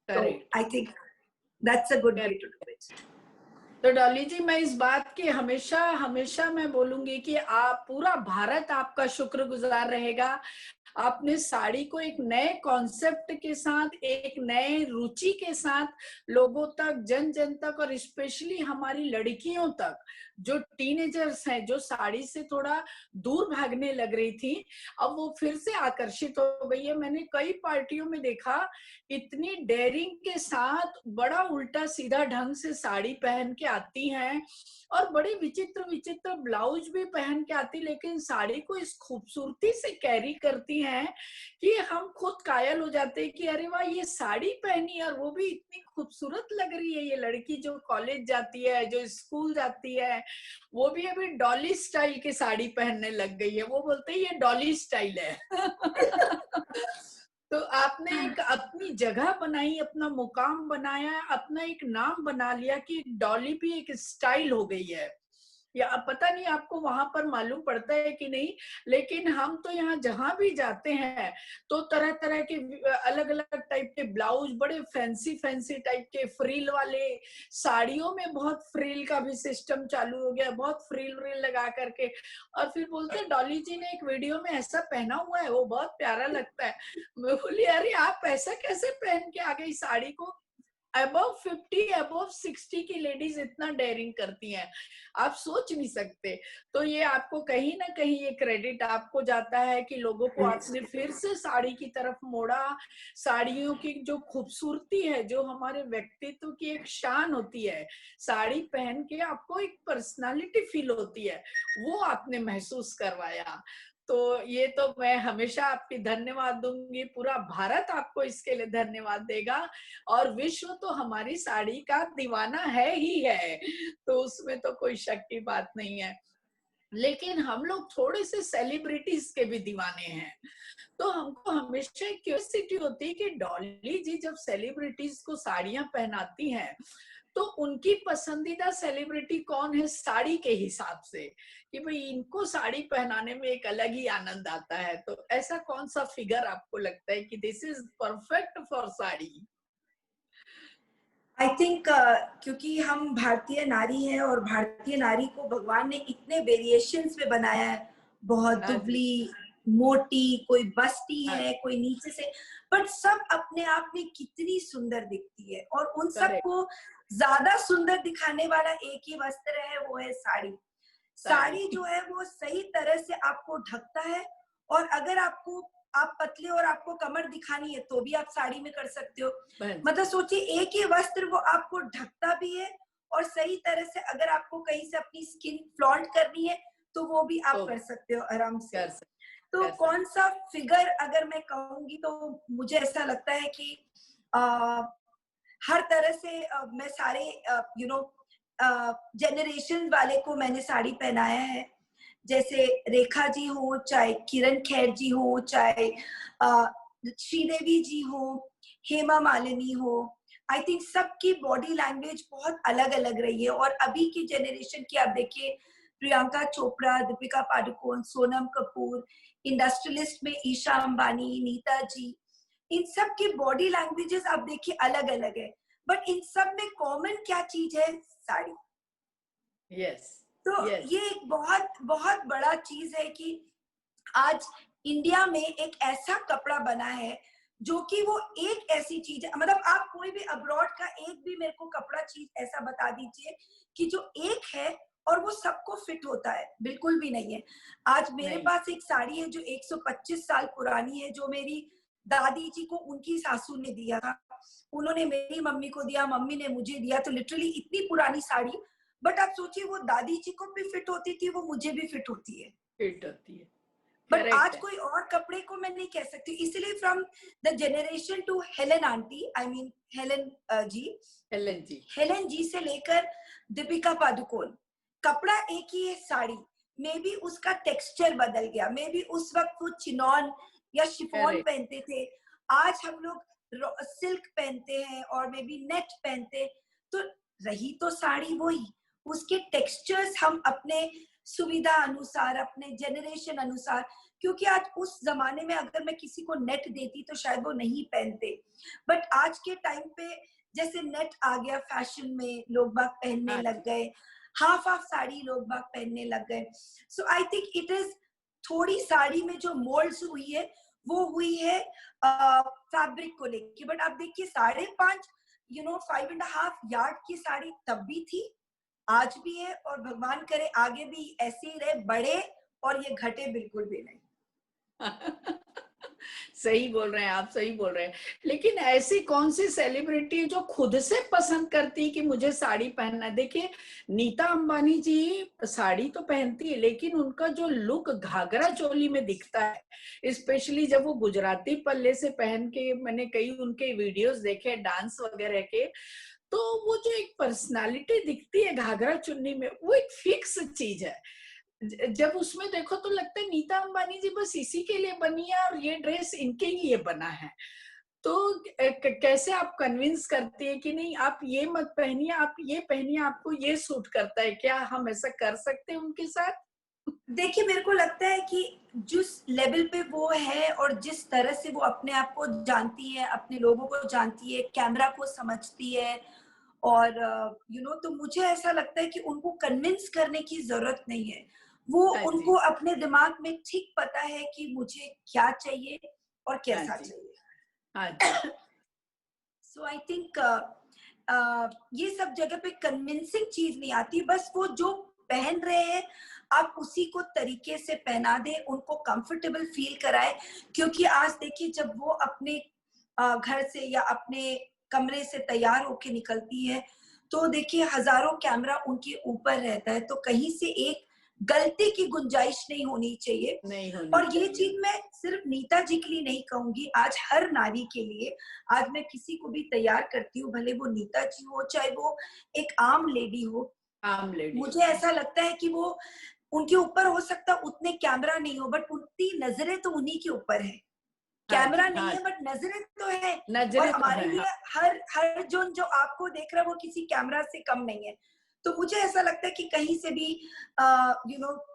तो I think that's a good way to do it. तो डॉली जी मैं इस बात की हमेशा हमेशा मैं बोलूंगी कि आप पूरा भारत आपका शुक्रगुजार रहेगा। आपने साड़ी को एक नए कॉन्सेप्ट के साथ, एक नए रुचि के साथ लोगों तक, जन जन तक, और स्पेशली हमारी लड़कियों तक जो टीनेजर्स हैं, जो साड़ी से थोड़ा दूर भागने लग रही थी, अब वो फिर से आकर्षित हो गई है। मैंने कई पार्टियों में देखा, इतनी डेयरिंग के साथ बड़ा उल्टा सीधा ढंग से साड़ी पहन के आती हैं, और बड़े विचित्र विचित्र ब्लाउज भी पहन के आती, लेकिन साड़ी को इस खूबसूरती से कैरी करती हैं कि हम खुद कायल हो जाते हैं कि अरे वाह, ये साड़ी पहनी और वो भी इतनी खूबसूरत लग रही है। ये लड़की जो कॉलेज जाती है, जो स्कूल जाती है, वो भी अभी डॉली स्टाइल की साड़ी पहनने लग गई है। वो बोलते हैं ये डॉली स्टाइल है। तो आपने एक अपनी जगह बनाई, अपना मुकाम बनाया, अपना एक नाम बना लिया कि डॉली भी एक स्टाइल हो गई है। या अब पता नहीं आपको वहां पर मालूम पड़ता है कि नहीं, लेकिन हम तो यहाँ जहां भी जाते हैं तो तरह तरह के अलग अलग टाइप के ब्लाउज, बड़े फैंसी फैंसी टाइप के फ्रिल वाले, साड़ियों में बहुत फ्रिल का भी सिस्टम चालू हो गया, बहुत फ्रिल व्रिल लगा करके, और फिर बोलते हैं डॉली जी ने एक वीडियो में ऐसा पहना हुआ है, वो बहुत प्यारा लगता है। मैं बोली अरे आप ऐसा कैसे पहन के आ गई साड़ी को? अबव 50, अबव 60 की लेडीज इतना डेयरिंग करती हैं, आप सोच नहीं सकते। तो ये आपको कहीं ना कहीं ये क्रेडिट आपको जाता है कि लोगों को आपने फिर से साड़ी की तरफ मोड़ा। साड़ियों की जो खूबसूरती है, जो हमारे व्यक्तित्व की एक शान होती है, साड़ी पहन के आपको एक पर्सनालिटी फील होती है, वो आपने महसूस करवाया। तो ये तो मैं हमेशा आपकी धन्यवाद दूंगी, पूरा भारत आपको इसके लिए धन्यवाद देगा, और विश्व तो हमारी साड़ी का दीवाना है ही है, तो उसमें तो कोई शक की बात नहीं है। लेकिन हम लोग थोड़े से सेलिब्रिटीज के भी दीवाने हैं, तो हमको हमेशा एक क्यूरियोसिटी होती है कि डॉली जी जब सेलिब्रिटीज को साड़ियां पहनाती हैं, तो उनकी पसंदीदा सेलिब्रिटी कौन है साड़ी के हिसाब से, कि भाई इनको साड़ी पहनाने में एक अलग ही आनंद आता है। तो ऐसा कौन सा फिगर आपको लगता है कि this is perfect for sari? I think क्योंकि हम भारतीय नारी हैं और भारतीय नारी को भगवान ने इतने वेरिएशंस में बनाया है, बहुत हाँ जी। दुबली, मोटी, कोई बस्ती हाँ, है, कोई नीचे से, बट सब अपने आप में कितनी सुंदर दिखती है। और उन करेक्ट। सबको ज्यादा सुंदर दिखाने वाला एक ही वस्त्र है, वो है साड़ी। साड़ी। साड़ी जो है वो सही तरह से आपको ढकता है, और अगर आपको, आप पतले और आपको कमर दिखानी है तो भी आप साड़ी में कर सकते हो। बहन। मतलब सोचिए, एक ही वस्त्र वो आपको ढकता भी है, और सही तरह से अगर आपको कहीं से अपनी स्किन फ्लॉन्ट करनी है तो वो भी आप तो कर सकते हो आराम से। कर सकते, तो कर सकते। कौन सा फिगर अगर मैं कहूंगी तो मुझे ऐसा लगता है कि आ, हर तरह से मैं सारे यू नो जनरेशन वाले को मैंने साड़ी पहनाया है। जैसे रेखा जी हो, चाहे किरण खेर जी हो, चाहे श्रीदेवी जी हो, हेमा मालिनी हो, आई थिंक सबकी बॉडी लैंग्वेज बहुत अलग अलग रही है। और अभी की जनरेशन की आप देखिए, प्रियंका चोपड़ा, दीपिका पादुकोण, सोनम कपूर, इंडस्ट्रियलिस्ट में ईशा अंबानी, नीता जी, इन सब की बॉडी लैंग्वेजेस आप देखिए अलग अलग है, बट इन सब में कॉमन क्या चीज है? साड़ी। यस। तो यस। ये एक बहुत बहुत बड़ा चीज है कि आज इंडिया में एक ऐसा कपड़ा बना है जो कि वो एक ऐसी चीज है, मतलब आप कोई भी अब्रॉड का एक भी मेरे को कपड़ा चीज ऐसा बता दीजिए कि जो एक है और वो सबको फिट होता है, बिल्कुल भी नहीं है। आज मेरे नहीं। पास एक साड़ी है जो 125 साल पुरानी है, जो मेरी दादी जी को उनकी सासू ने दिया था, उन्होंने मेरी मम्मी को दिया, मम्मी ने मुझे दिया, तो लिटरली इतनी पुरानी साड़ी। बट आप सोचिए, वो दादी जी को भी फिट होती थी, वो मुझे भी फिट होती है। फिट होती है। बट करेक्ट आज है। कोई और कपड़े को मैं नहीं कह सकती, इसलिए from the generation to Helen aunty, I mean Helen ji, Helen ji. Helen ji से लेकर दीपिका पादुकोण, कपड़ा एक ही है, साड़ी। मे बी उसका टेक्सचर बदल गया, मे बी उस वक्त वो चिनॉन या शिफॉन करेक्ट। पहनते थे, आज हम लोग सिल्क पहनते हैं और मे बी नेट पहनते हैं। तो रही तो साड़ी वही, उसके टेक्सचर्स हम अपने सुविधा अनुसार, अपने जनरेशन अनुसार, क्योंकि आज उस जमाने में अगर मैं किसी को नेट देती तो शायद वो नहीं पहनते, बट आज के टाइम पे जैसे नेट आ गया फैशन में, लोग बाग पहनने हाँ लग जी। गए, हाफ हाफ साड़ी लोग बाग पहनने लग गए। सो आई थिंक इट इज, थोड़ी साड़ी में जो मोल्ड्स हुई है वो हुई है फैब्रिक को लेके। बट आप देखिए 5.5 5.5 यार्ड की साड़ी तब भी थी, आज भी है, और भगवान करे आगे भी ऐसे ही रहे, बढ़े और ये घटे बिल्कुल भी नहीं। सही बोल रहे हैं आप, सही बोल रहे हैं। लेकिन ऐसी कौन सी सेलिब्रिटी है जो खुद से पसंद करती है कि मुझे साड़ी पहनना है? देखिए, नीता अंबानी जी साड़ी तो पहनती है, लेकिन उनका जो लुक घाघरा चोली में दिखता है, स्पेशली जब वो गुजराती पल्ले से पहन के, मैंने कई उनके वीडियोस देखे डांस वगैरह के, तो वो जो एक पर्सनालिटी दिखती है घाघरा चुन्नी में, वो एक फिक्स चीज है। जब उसमें देखो तो लगता है नीता अंबानी जी बस इसी के लिए बनी है और ये ड्रेस इनके लिए बना है। तो कैसे आप कन्विंस करती है कि नहीं आप ये मत पहनिए, आप ये पहनिए, आपको ये सूट करता है? क्या हम ऐसा कर सकते हैं उनके साथ? देखिए, मेरे को लगता है कि जिस लेवल पे वो है और जिस तरह से वो अपने आप को जानती है, अपने लोगों को जानती है, कैमरा को समझती है, और तो मुझे ऐसा लगता है कि उनको कन्विंस करने की जरूरत नहीं है। वो हाँ उनको जी, अपने दिमाग में ठीक पता है कि मुझे क्या चाहिए और हाँ कैसा जी, चाहिए। हाँ जी, सो आई थिंक ये सब जगह पे कन्विंसिंग चीज नहीं आती, बस वो जो पहन रहे हैं आप उसी को तरीके से पहना दें, उनको कंफर्टेबल फील कराए। क्योंकि आज देखिए, जब वो अपने घर से या अपने कमरे से तैयार होके निकलती है, तो देखिए हजारों कैमरा उनके ऊपर रहता है, तो कहीं से एक गलती की गुंजाइश नहीं होनी चाहिए। नहीं होनी और ये चाहिए। चीज मैं सिर्फ नीता जी के लिए नहीं कहूंगी, आज हर नारी के लिए। आज मैं किसी को भी तैयार करती हूँ, भले वो नीता जी हो चाहे वो एक आम लेडी हो, आम लेडी मुझे हो। ऐसा लगता है कि वो उनके ऊपर हो सकता है उतने कैमरा नहीं हो, बट उतनी नजरें तो उन्हीं के ऊपर है। हाँ कैमरा जी, नहीं हाँ है जी, बट नजरें तो है। और नजरें तो हमारे है, हाँ। लिए हर हर जो आपको देख रहा है वो किसी कैमरा से कम नहीं है। तो मुझे ऐसा लगता है कि कहीं से भी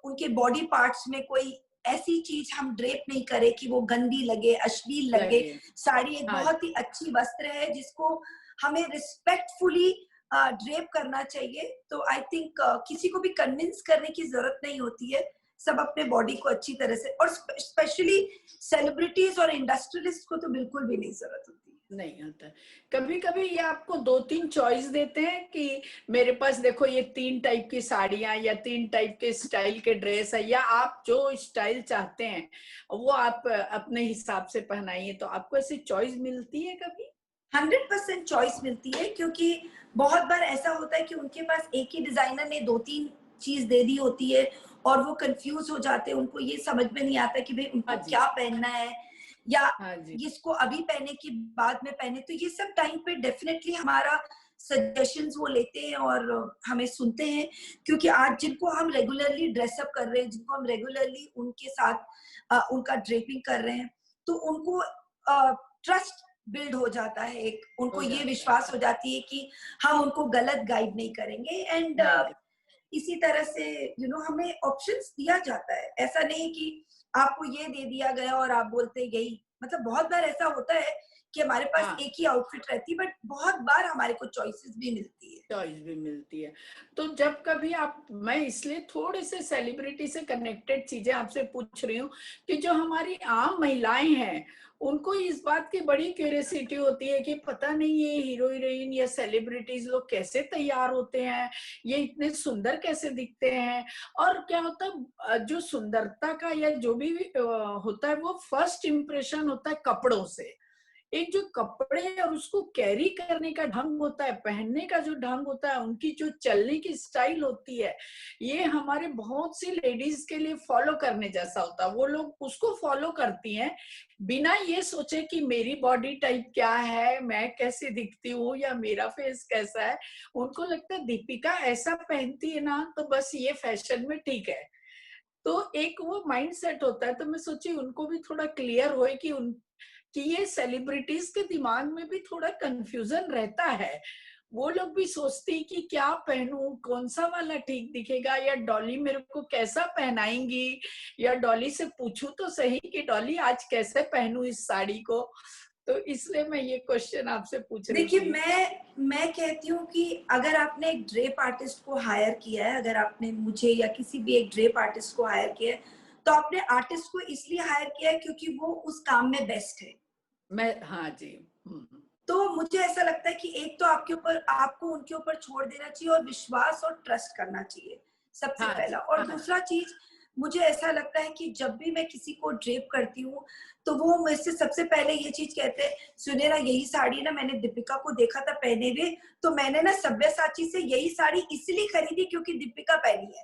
उनके बॉडी पार्ट्स में कोई ऐसी चीज हम ड्रेप नहीं करें कि वो गंदी लगे, अश्लील लगे। लगे। साड़ी एक हाँ बहुत ही अच्छी वस्त्र है जिसको हमें रिस्पेक्टफुली ड्रेप करना चाहिए। तो आई थिंक किसी को भी कन्विंस करने की जरूरत नहीं होती है, सब अपने बॉडी को अच्छी तरह से, और स्पेशली सेलिब्रिटीज और इंडस्ट्रियलिस्ट को तो बिल्कुल भी नहीं जरूरत होती। नहीं होता। कभी कभी ये आपको 2-3 चॉइस देते हैं कि मेरे पास देखो ये 3 टाइप की साड़ियां या 3 टाइप के स्टाइल के ड्रेस है, या आप जो स्टाइल चाहते हैं वो आप अपने हिसाब से पहनाइए, तो आपको ऐसी चॉइस मिलती है कभी? 100% चॉइस मिलती है, क्योंकि बहुत बार ऐसा होता है कि उनके पास एक ही डिजाइनर ने 2-3 चीज दे दी होती है, और वो कंफ्यूज हो जाते हैं, उनको ये समझ में नहीं आता कि भाई हाँ उनको जी, क्या पहनना है, या हाँ जी, इसको अभी पहने कि बाद में पहने। तो ये सब टाइम पे डेफिनेटली हमारा सजेशंस वो लेते हैं और हमें सुनते हैं। क्योंकि आज जिनको हम रेगुलरली ड्रेसअप कर रहे हैं, जिनको हम रेगुलरली उनके साथ उनका ड्रेपिंग कर रहे हैं, तो उनको ट्रस्ट बिल्ड हो जाता है, एक उनको हो ये जाता है। विश्वास हो जाती है कि हम उनको गलत गाइड नहीं करेंगे। एंड नहीं कर इसी तरह से हमें ऑप्शंस दिया जाता है। ऐसा नहीं कि आपको ये दे दिया गया और आप बोलते यही, मतलब बहुत बार ऐसा होता है कि हमारे पास हाँ, एक ही आउटफिट रहती है, बट बहुत बार हमारे को चॉइसेस भी मिलती है। चॉइस भी मिलती है। तो जब कभी आप, मैं इसलिए थोड़े से सेलिब्रिटी से कनेक्टेड चीजें आपसे पूछ रही हूँ कि जो हमारी आम महिलाएं हैं उनको इस बात की बड़ी क्यूरियोसिटी होती है कि पता नहीं ये हीरो हीरोइन या सेलिब्रिटीज लोग कैसे तैयार होते हैं, ये इतने सुंदर कैसे दिखते हैं। और क्या होता है, जो सुंदरता का या जो भी होता है वो फर्स्ट इम्प्रेशन होता है कपड़ों से। एक जो कपड़े और उसको कैरी करने का ढंग होता है, पहनने का जो ढंग होता है, उनकी जो चलने की स्टाइल होती है, ये हमारे बहुत सी लेडीज के लिए फॉलो करने जैसा होता है। वो लोग उसको फॉलो करती हैं बिना ये सोचे कि मेरी बॉडी टाइप क्या है, मैं कैसे दिखती हूँ या मेरा फेस कैसा है। उनको लगता है दीपिका ऐसा पहनती है ना तो बस ये फैशन में ठीक है। तो एक वो माइंड सेट होता है। तो मैं सोची उनको भी थोड़ा क्लियर होए कि उन कि ये सेलिब्रिटीज के दिमाग में भी थोड़ा कंफ्यूजन रहता है। वो लोग भी सोचती कि क्या पहनूं, कौन सा वाला ठीक दिखेगा, या डॉली मेरे को कैसा पहनाएंगी, या डॉली से पूछूं तो सही कि डॉली आज कैसे पहनूं इस साड़ी को। तो इसलिए मैं ये क्वेश्चन आपसे पूछ रही देखिए, थी। मैं कहती हूँ कि अगर आपने एक ड्रेप आर्टिस्ट को हायर किया है, अगर आपने मुझे या किसी भी एक ड्रेप आर्टिस्ट को हायर किया है, तो आपने आर्टिस्ट को इसलिए हायर किया है क्योंकि वो उस काम में बेस्ट है। हाँ जी। तो मुझे ऐसा लगता है कि एक तो आपके ऊपर, आपको उनके ऊपर छोड़ देना चाहिए और विश्वास और ट्रस्ट करना चाहिए सबसे हाँ पहला। जी, और हाँ। दूसरा चीज, मुझे ऐसा लगता है कि जब भी मैं किसी को ड्रेप करती हूँ तो वो मुझसे सबसे पहले ये चीज कहते हैं, सुने ना यही साड़ी ना मैंने दीपिका को देखा था पहने हुए, तो मैंने ना सब्यसाची से यही साड़ी इसलिए खरीदी क्योंकि दीपिका पहनी है।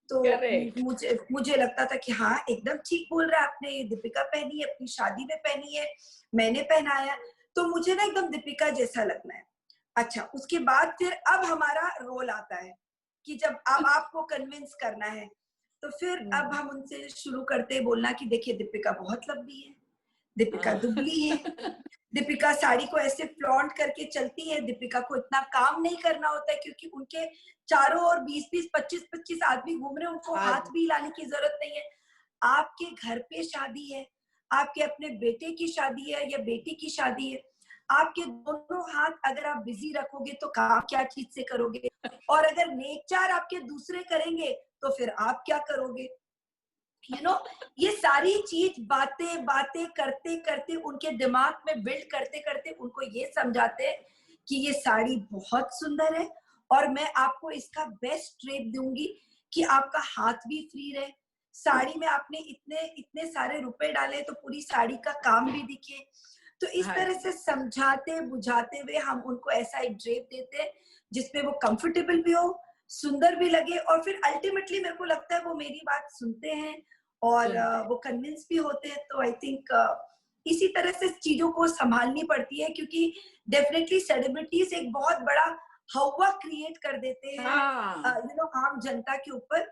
तो करेक्ट। मुझे मुझे लगता था कि हाँ एकदम ठीक बोल रहा है आपने, ये दीपिका पहनी है, अपनी शादी में पहनी है, मैंने पहनाया, तो मुझे ना एकदम दीपिका जैसा लगना है। अच्छा, उसके बाद फिर अब हमारा रोल आता है कि जब अब आपको कन्विंस करना है, तो फिर अब हम उनसे शुरू करते हैं बोलना कि देखिए दीपिका बहुत लंबी है, दीपिका दुबली है, दीपिका साड़ी को ऐसे फ्लॉन्ट करके चलती है, दीपिका को इतना काम नहीं करना होता है क्योंकि उनके चारों ओर 20-20, 25-25 आदमी घूम रहे हैं, उनको हाथ भी हिलाने की जरूरत नहीं है। आपके घर पे शादी है, आपके अपने बेटे की शादी है या बेटी की शादी है, आपके दोनों हाथ अगर आप बिजी रखोगे तो काम क्या चीज से करोगे, और अगर नेकचार आपके दूसरे करेंगे तो फिर आप क्या करोगे। ये सारी चीज बातें बातें करते करते उनके दिमाग में बिल्ड करते करते उनको ये समझाते हैं कि ये साड़ी बहुत सुंदर है और मैं आपको इसका बेस्ट ड्रेप दूंगी कि आपका हाथ भी फ्री रहे, साड़ी में आपने इतने इतने सारे रुपए डाले तो पूरी साड़ी का काम भी दिखे। तो इस हाँ तरह जी। से समझाते बुझाते हुए हम उनको ऐसा एक ड्रेप देते हैं जिसपे वो कंफर्टेबल भी हो, सुंदर भी लगे, और फिर अल्टीमेटली मेरे को लगता है वो मेरी बात सुनते हैं और सुनते। वो कन्विंस भी होते हैं। तो आई थिंक इसी तरह से चीजों को संभालनी पड़ती है क्योंकि डेफिनेटली सेलिब्रिटीज एक बहुत बड़ा हवा क्रिएट कर देते हैं हाँ। आम जनता के ऊपर।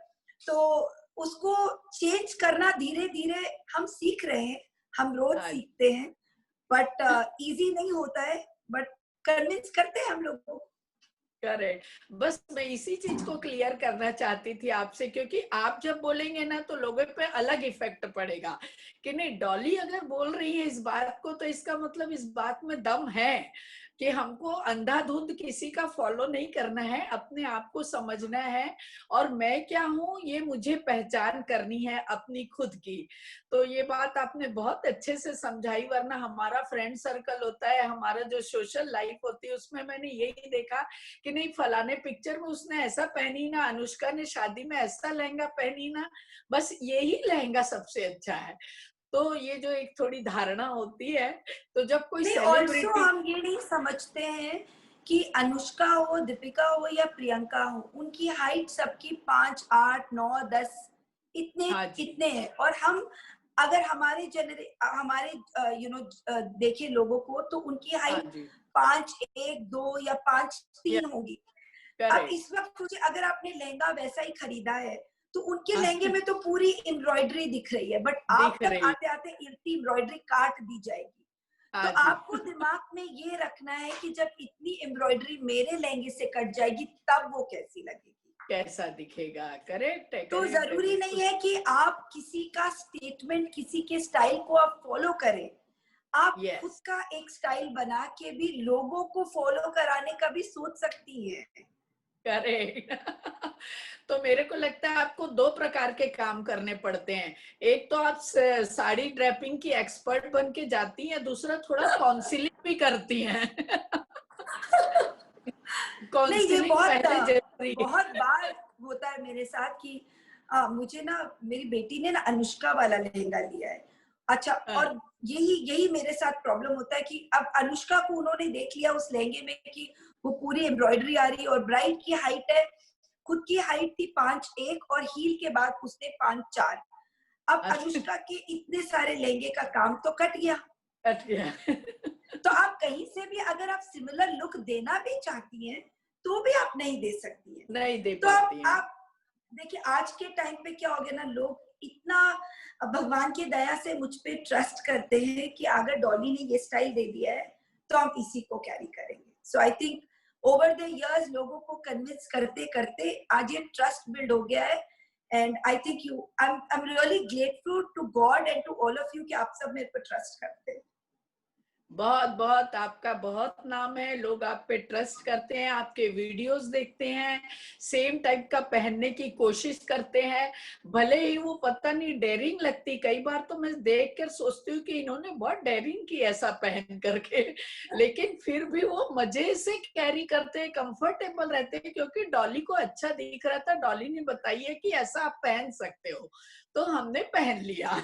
तो उसको चेंज करना धीरे धीरे हम सीख रहे हैं, हम रोज हाँ। सीखते हैं, बट इजी नहीं होता है, बट कन्विंस करते हैं हम लोग को। करेक्ट। बस मैं इसी चीज को क्लियर करना चाहती थी आपसे, क्योंकि आप जब बोलेंगे ना तो लोगों पे अलग इफेक्ट पड़ेगा कि नहीं, डॉली अगर बोल रही है इस बात को तो इसका मतलब इस बात में दम है कि हमको अंधाधुंध किसी का फॉलो नहीं करना है, अपने आप को समझना है और मैं क्या हूँ ये मुझे पहचान करनी है अपनी खुद की। तो ये बात आपने बहुत अच्छे से समझाई, वरना हमारा फ्रेंड सर्कल होता है, हमारा जो सोशल लाइफ होती है उसमें मैंने यही देखा कि नहीं फलाने पिक्चर में उसने ऐसा पहनी ना, अनुष्का ने शादी में ऐसा लहंगा पहनी ना, बस यही लहंगा सबसे अच्छा है। तो ये जो एक थोड़ी धारणा होती है, तो जब कोई नहीं, ऑल्सो सेलिब्रिटी। हम ये नहीं समझते हैं कि अनुष्का हो, दीपिका हो या प्रियंका हो, उनकी हाइट सबकी 5, 8, 9, 10 इतने हाँ जी। इतने हैं, और हम अगर हमारे देखे लोगों को तो उनकी हाँ हाइट जी। 5, 1, 2 या 5, 3 होगी। अब करेक्ट। इस वक्त मुझे, अगर आपने लहंगा वैसा ही खरीदा है तो उनके हाँ, लहंगे में तो पूरी एम्ब्रॉयडरी दिख रही है, बट आप दिख तक रही। आते आते इतनी एम्ब्रॉयडरी काट दी जाएगी। तो हाँ जी। आपको दिमाग में ये रखना है कि जब इतनी एम्ब्रॉयडरी मेरे लहंगे से कट जाएगी तब वो कैसी लगेगी। कैसा दिखेगा। करेक्ट तो है जरूरी बिल्कुल। नहीं है कि आप किसी का स्टेटमेंट, किसी के स्टाइल को आप फॉलो करें, आप खुद यस। का एक स्टाइल बना के भी लोगों को फॉलो कराने का भी सोच सकती है। करेक्ट। तो मेरे को लगता है आपको दो प्रकार के काम करने पड़ते हैं। एक तो आप साड़ी ड्रेपिंग की एक्सपर्ट बन के जाती हैं, दूसरा थोड़ा काउंसलिंग भी करती हैं। नहीं, ये काउंसलिंग पहले जरूरी बहुत है। बार होता है मेरे साथ कि मुझे ना मेरी बेटी ने ना अनुष्का वाला लहंगा लिया है। अच्छा, हाँ, और यही यही मेरे साथ प्रॉब्लम होता है कि अब अनुष्का को उन्होंने देख लिया उस लहंगे में कि वो पूरी एम्ब्रॉयडरी आ रही है, और ब्राइड की हाइट है, खुद की हाइट थी 5'1" और हील के बाद उसने 5'4". अब अच्छा, अनुष्का के इतने सारे लहंगे का काम तो कट गया। कट गया। तो आप कहीं से भी अगर आप सिमिलर लुक देना भी चाहती हैं तो भी आप नहीं दे सकती हैं। नहीं दे तो पाती हैं। आप देखिए आज के टाइम पे क्या हो गया ना, लोग इतना भगवान की दया से मुझ पे ट्रस्ट करते हैं कि अगर डॉली ने ये स्टाइल दे दिया है तो हम इसी को कैरी करेंगे। So I think over the years लोगों को कन्विंस करते करते आज ये ट्रस्ट बिल्ड हो गया है। And I think I am really grateful to God and to all of you कि आप सब मेरे पे ट्रस्ट करते हैं। बहुत बहुत आपका बहुत नाम है, लोग आप पे ट्रस्ट करते हैं, आपके वीडियोस देखते हैं, सेम टाइप का पहनने की कोशिश करते हैं, भले ही वो पता नहीं डेयरिंग लगती। कई बार तो मैं देख कर सोचती हूँ कि इन्होंने बहुत डेयरिंग की ऐसा पहन करके, लेकिन फिर भी वो मजे से कैरी करते हैं, कंफर्टेबल रहते हैं, क्योंकि डॉली को अच्छा दिख रहा था, डॉली ने बताई है कि ऐसा आप पहन सकते हो, तो हमने पहन लिया।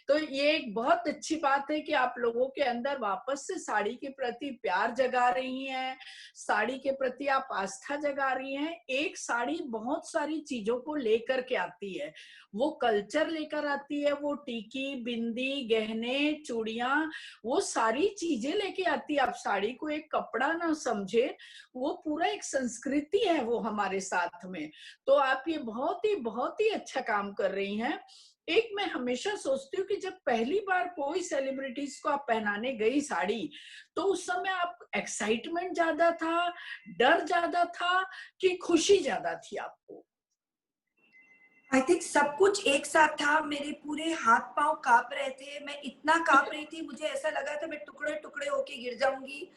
तो ये एक बहुत अच्छी बात है कि आप लोगों के अंदर वापस से साड़ी के प्रति प्यार जगा रही हैं, साड़ी के प्रति आप आस्था जगा रही हैं। एक साड़ी बहुत सारी चीजों को लेकर के आती है, वो कल्चर लेकर आती है, वो टीकी, बिंदी, गहने, चूड़ियां, वो सारी चीजें लेके आती है। आप साड़ी को एक कपड़ा ना समझे, वो पूरा एक संस्कृति है वो हमारे साथ में। तो आप ये बहुत ही अच्छा काम कर रही हैं। एक मैं हमेशा सोचती हूँ कि जब पहली बार कोई सेलिब्रिटीज को आप पहनाने गई साड़ी, तो उस समय आप एक्साइटमेंट ज्यादा था, डर ज्यादा था, कि खुशी ज्यादा थी आपको? आई थिंक सब कुछ एक साथ था। मेरे पूरे हाथ पांव कांप रहे थे, मैं इतना कांप रही थी, मुझे ऐसा लगा था मैं टुकड़े टुकड़े होके गिर जाऊंगी।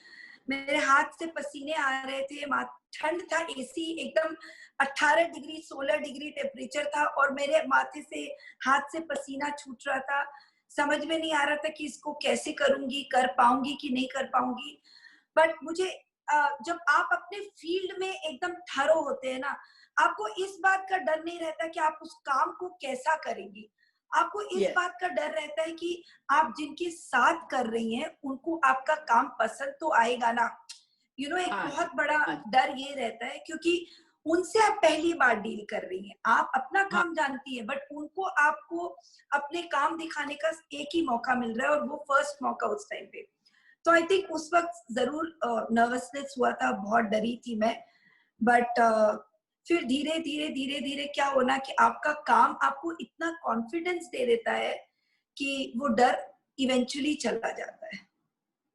मेरे हाथ से पसीने आ रहे थे, ठंड था, एसी एकदम 18 डिग्री 16 डिग्री टेम्परेचर था और मेरे माथे से हाथ से पसीना छूट रहा था। समझ में नहीं आ रहा था कि इसको कैसे करूंगी, कर पाऊंगी कि नहीं कर पाऊंगी। बट मुझे जब आप अपने फील्ड में एकदम ठहरो होते हैं ना, आपको इस बात का डर नहीं रहता कि आप उस काम को कैसा करेंगी। आपको इस यस। बात का डर रहता है कि आप जिनके साथ कर रही हैं उनको आपका काम पसंद तो आएगा ना। एक हाँ जी। बहुत बड़ा हाँ जी। डर ये रहता है क्योंकि उनसे आप पहली बार डील कर रही हैं। आप अपना हाँ। काम जानती है, बट उनको आपको अपने काम दिखाने का एक ही मौका मिल रहा है और वो फर्स्ट मौका उस टाइम पे। तो आई थिंक उस वक्त जरूर नर्वसनेस हुआ था, बहुत डरी थी मैं। बट फिर धीरे धीरे धीरे धीरे क्या होना कि आपका काम आपको इतना कॉन्फिडेंस दे देता है कि वो डर इवेंचुअली चला जाता है।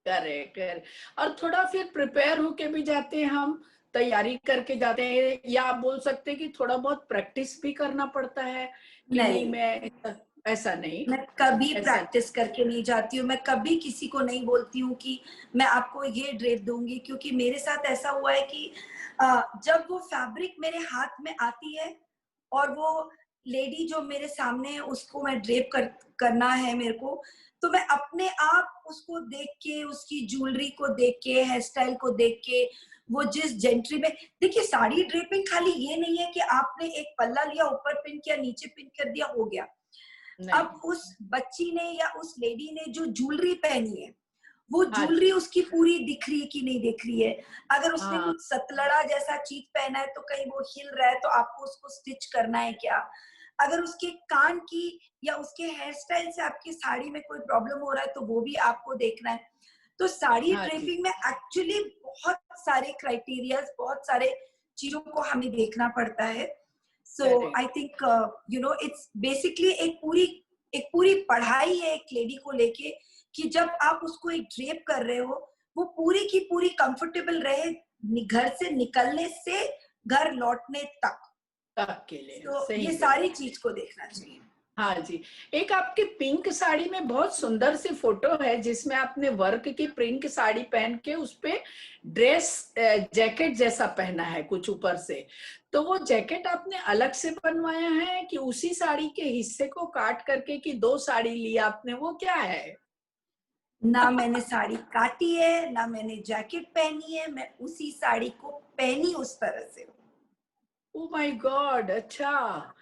Correct, correct. और थोड़ा फिर प्रिपेयर होके भी जाते हैं हम, तैयारी करके जाते हैं, या आप बोल सकते हैं कि थोड़ा बहुत प्रैक्टिस भी करना पड़ता है कि नहीं? नहीं, मैं ऐसा नहीं, मैं कभी ऐसा नहीं। प्रैक्टिस करके नहीं जाती हूँ। मैं कभी किसी को नहीं बोलती हूँ कि मैं आपको ये ड्रेप दूंगी, क्योंकि मेरे साथ ऐसा हुआ है कि जब वो फैब्रिक मेरे हाथ में आती है और वो लेडी जो मेरे सामने है उसको मैं करना है मेरे को, तो मैं अपने आप उसको देख के, उसकी ज्वेलरी को देख के, हेयर स्टाइल को देख के, वो जिस जेंट्री में, देखिए साड़ी ड्रेपिंग खाली ये नहीं है कि आपने एक पल्ला लिया, ऊपर पिन किया, नीचे पिन कर दिया, हो गया। नहीं। अब उस बच्ची ने या उस लेडी ने जो ज्वेलरी पहनी है, वो हाँ ज्वेलरी जी। उसकी पूरी दिख रही है कि नहीं दिख रही है। अगर उसने हाँ। कुछ सतलड़ा जैसा चीज पहना है तो कहीं वो हिल रहा है तो आपको उसको स्टिच करना है क्या। अगर उसके कान की या उसके हेयर स्टाइल से आपकी साड़ी में कोई प्रॉब्लम हो रहा है तो वो भी आपको देखना है। तो साड़ी हाँ जी। ड्रेपिंग में एक्चुअली बहुत सारे क्राइटेरियाज, बहुत सारे चीजों को हमें देखना पड़ता है। So correct. I think it's basically एक पूरी पढ़ाई है एक लेडी को लेके, कि जब आप उसको एक ड्रेप कर रहे हो, वो पूरी की पूरी कंफर्टेबल रहे घर से निकलने से घर लौटने तक। तक के लिए तो सही ये बोले। सारी चीज को देखना चाहिए। हाँ जी। एक आपकी पिंक साड़ी में बहुत सुंदर सी फोटो है, जिसमें आपने वर्क की पिंक साड़ी पहन के उस पे ड्रेस जैकेट जैसा पहना है कुछ ऊपर से। तो वो जैकेट आपने अलग से बनवाया है कि उसी साड़ी के हिस्से को काट करके, कि दो साड़ी लिया आपने, वो क्या है? ना मैंने साड़ी काटी है, ना मैंने जैकेट पहनी है, मैं उसी साड़ी को पहनी उस तरह से हूँ। ओ माय गॉड, अच्छा।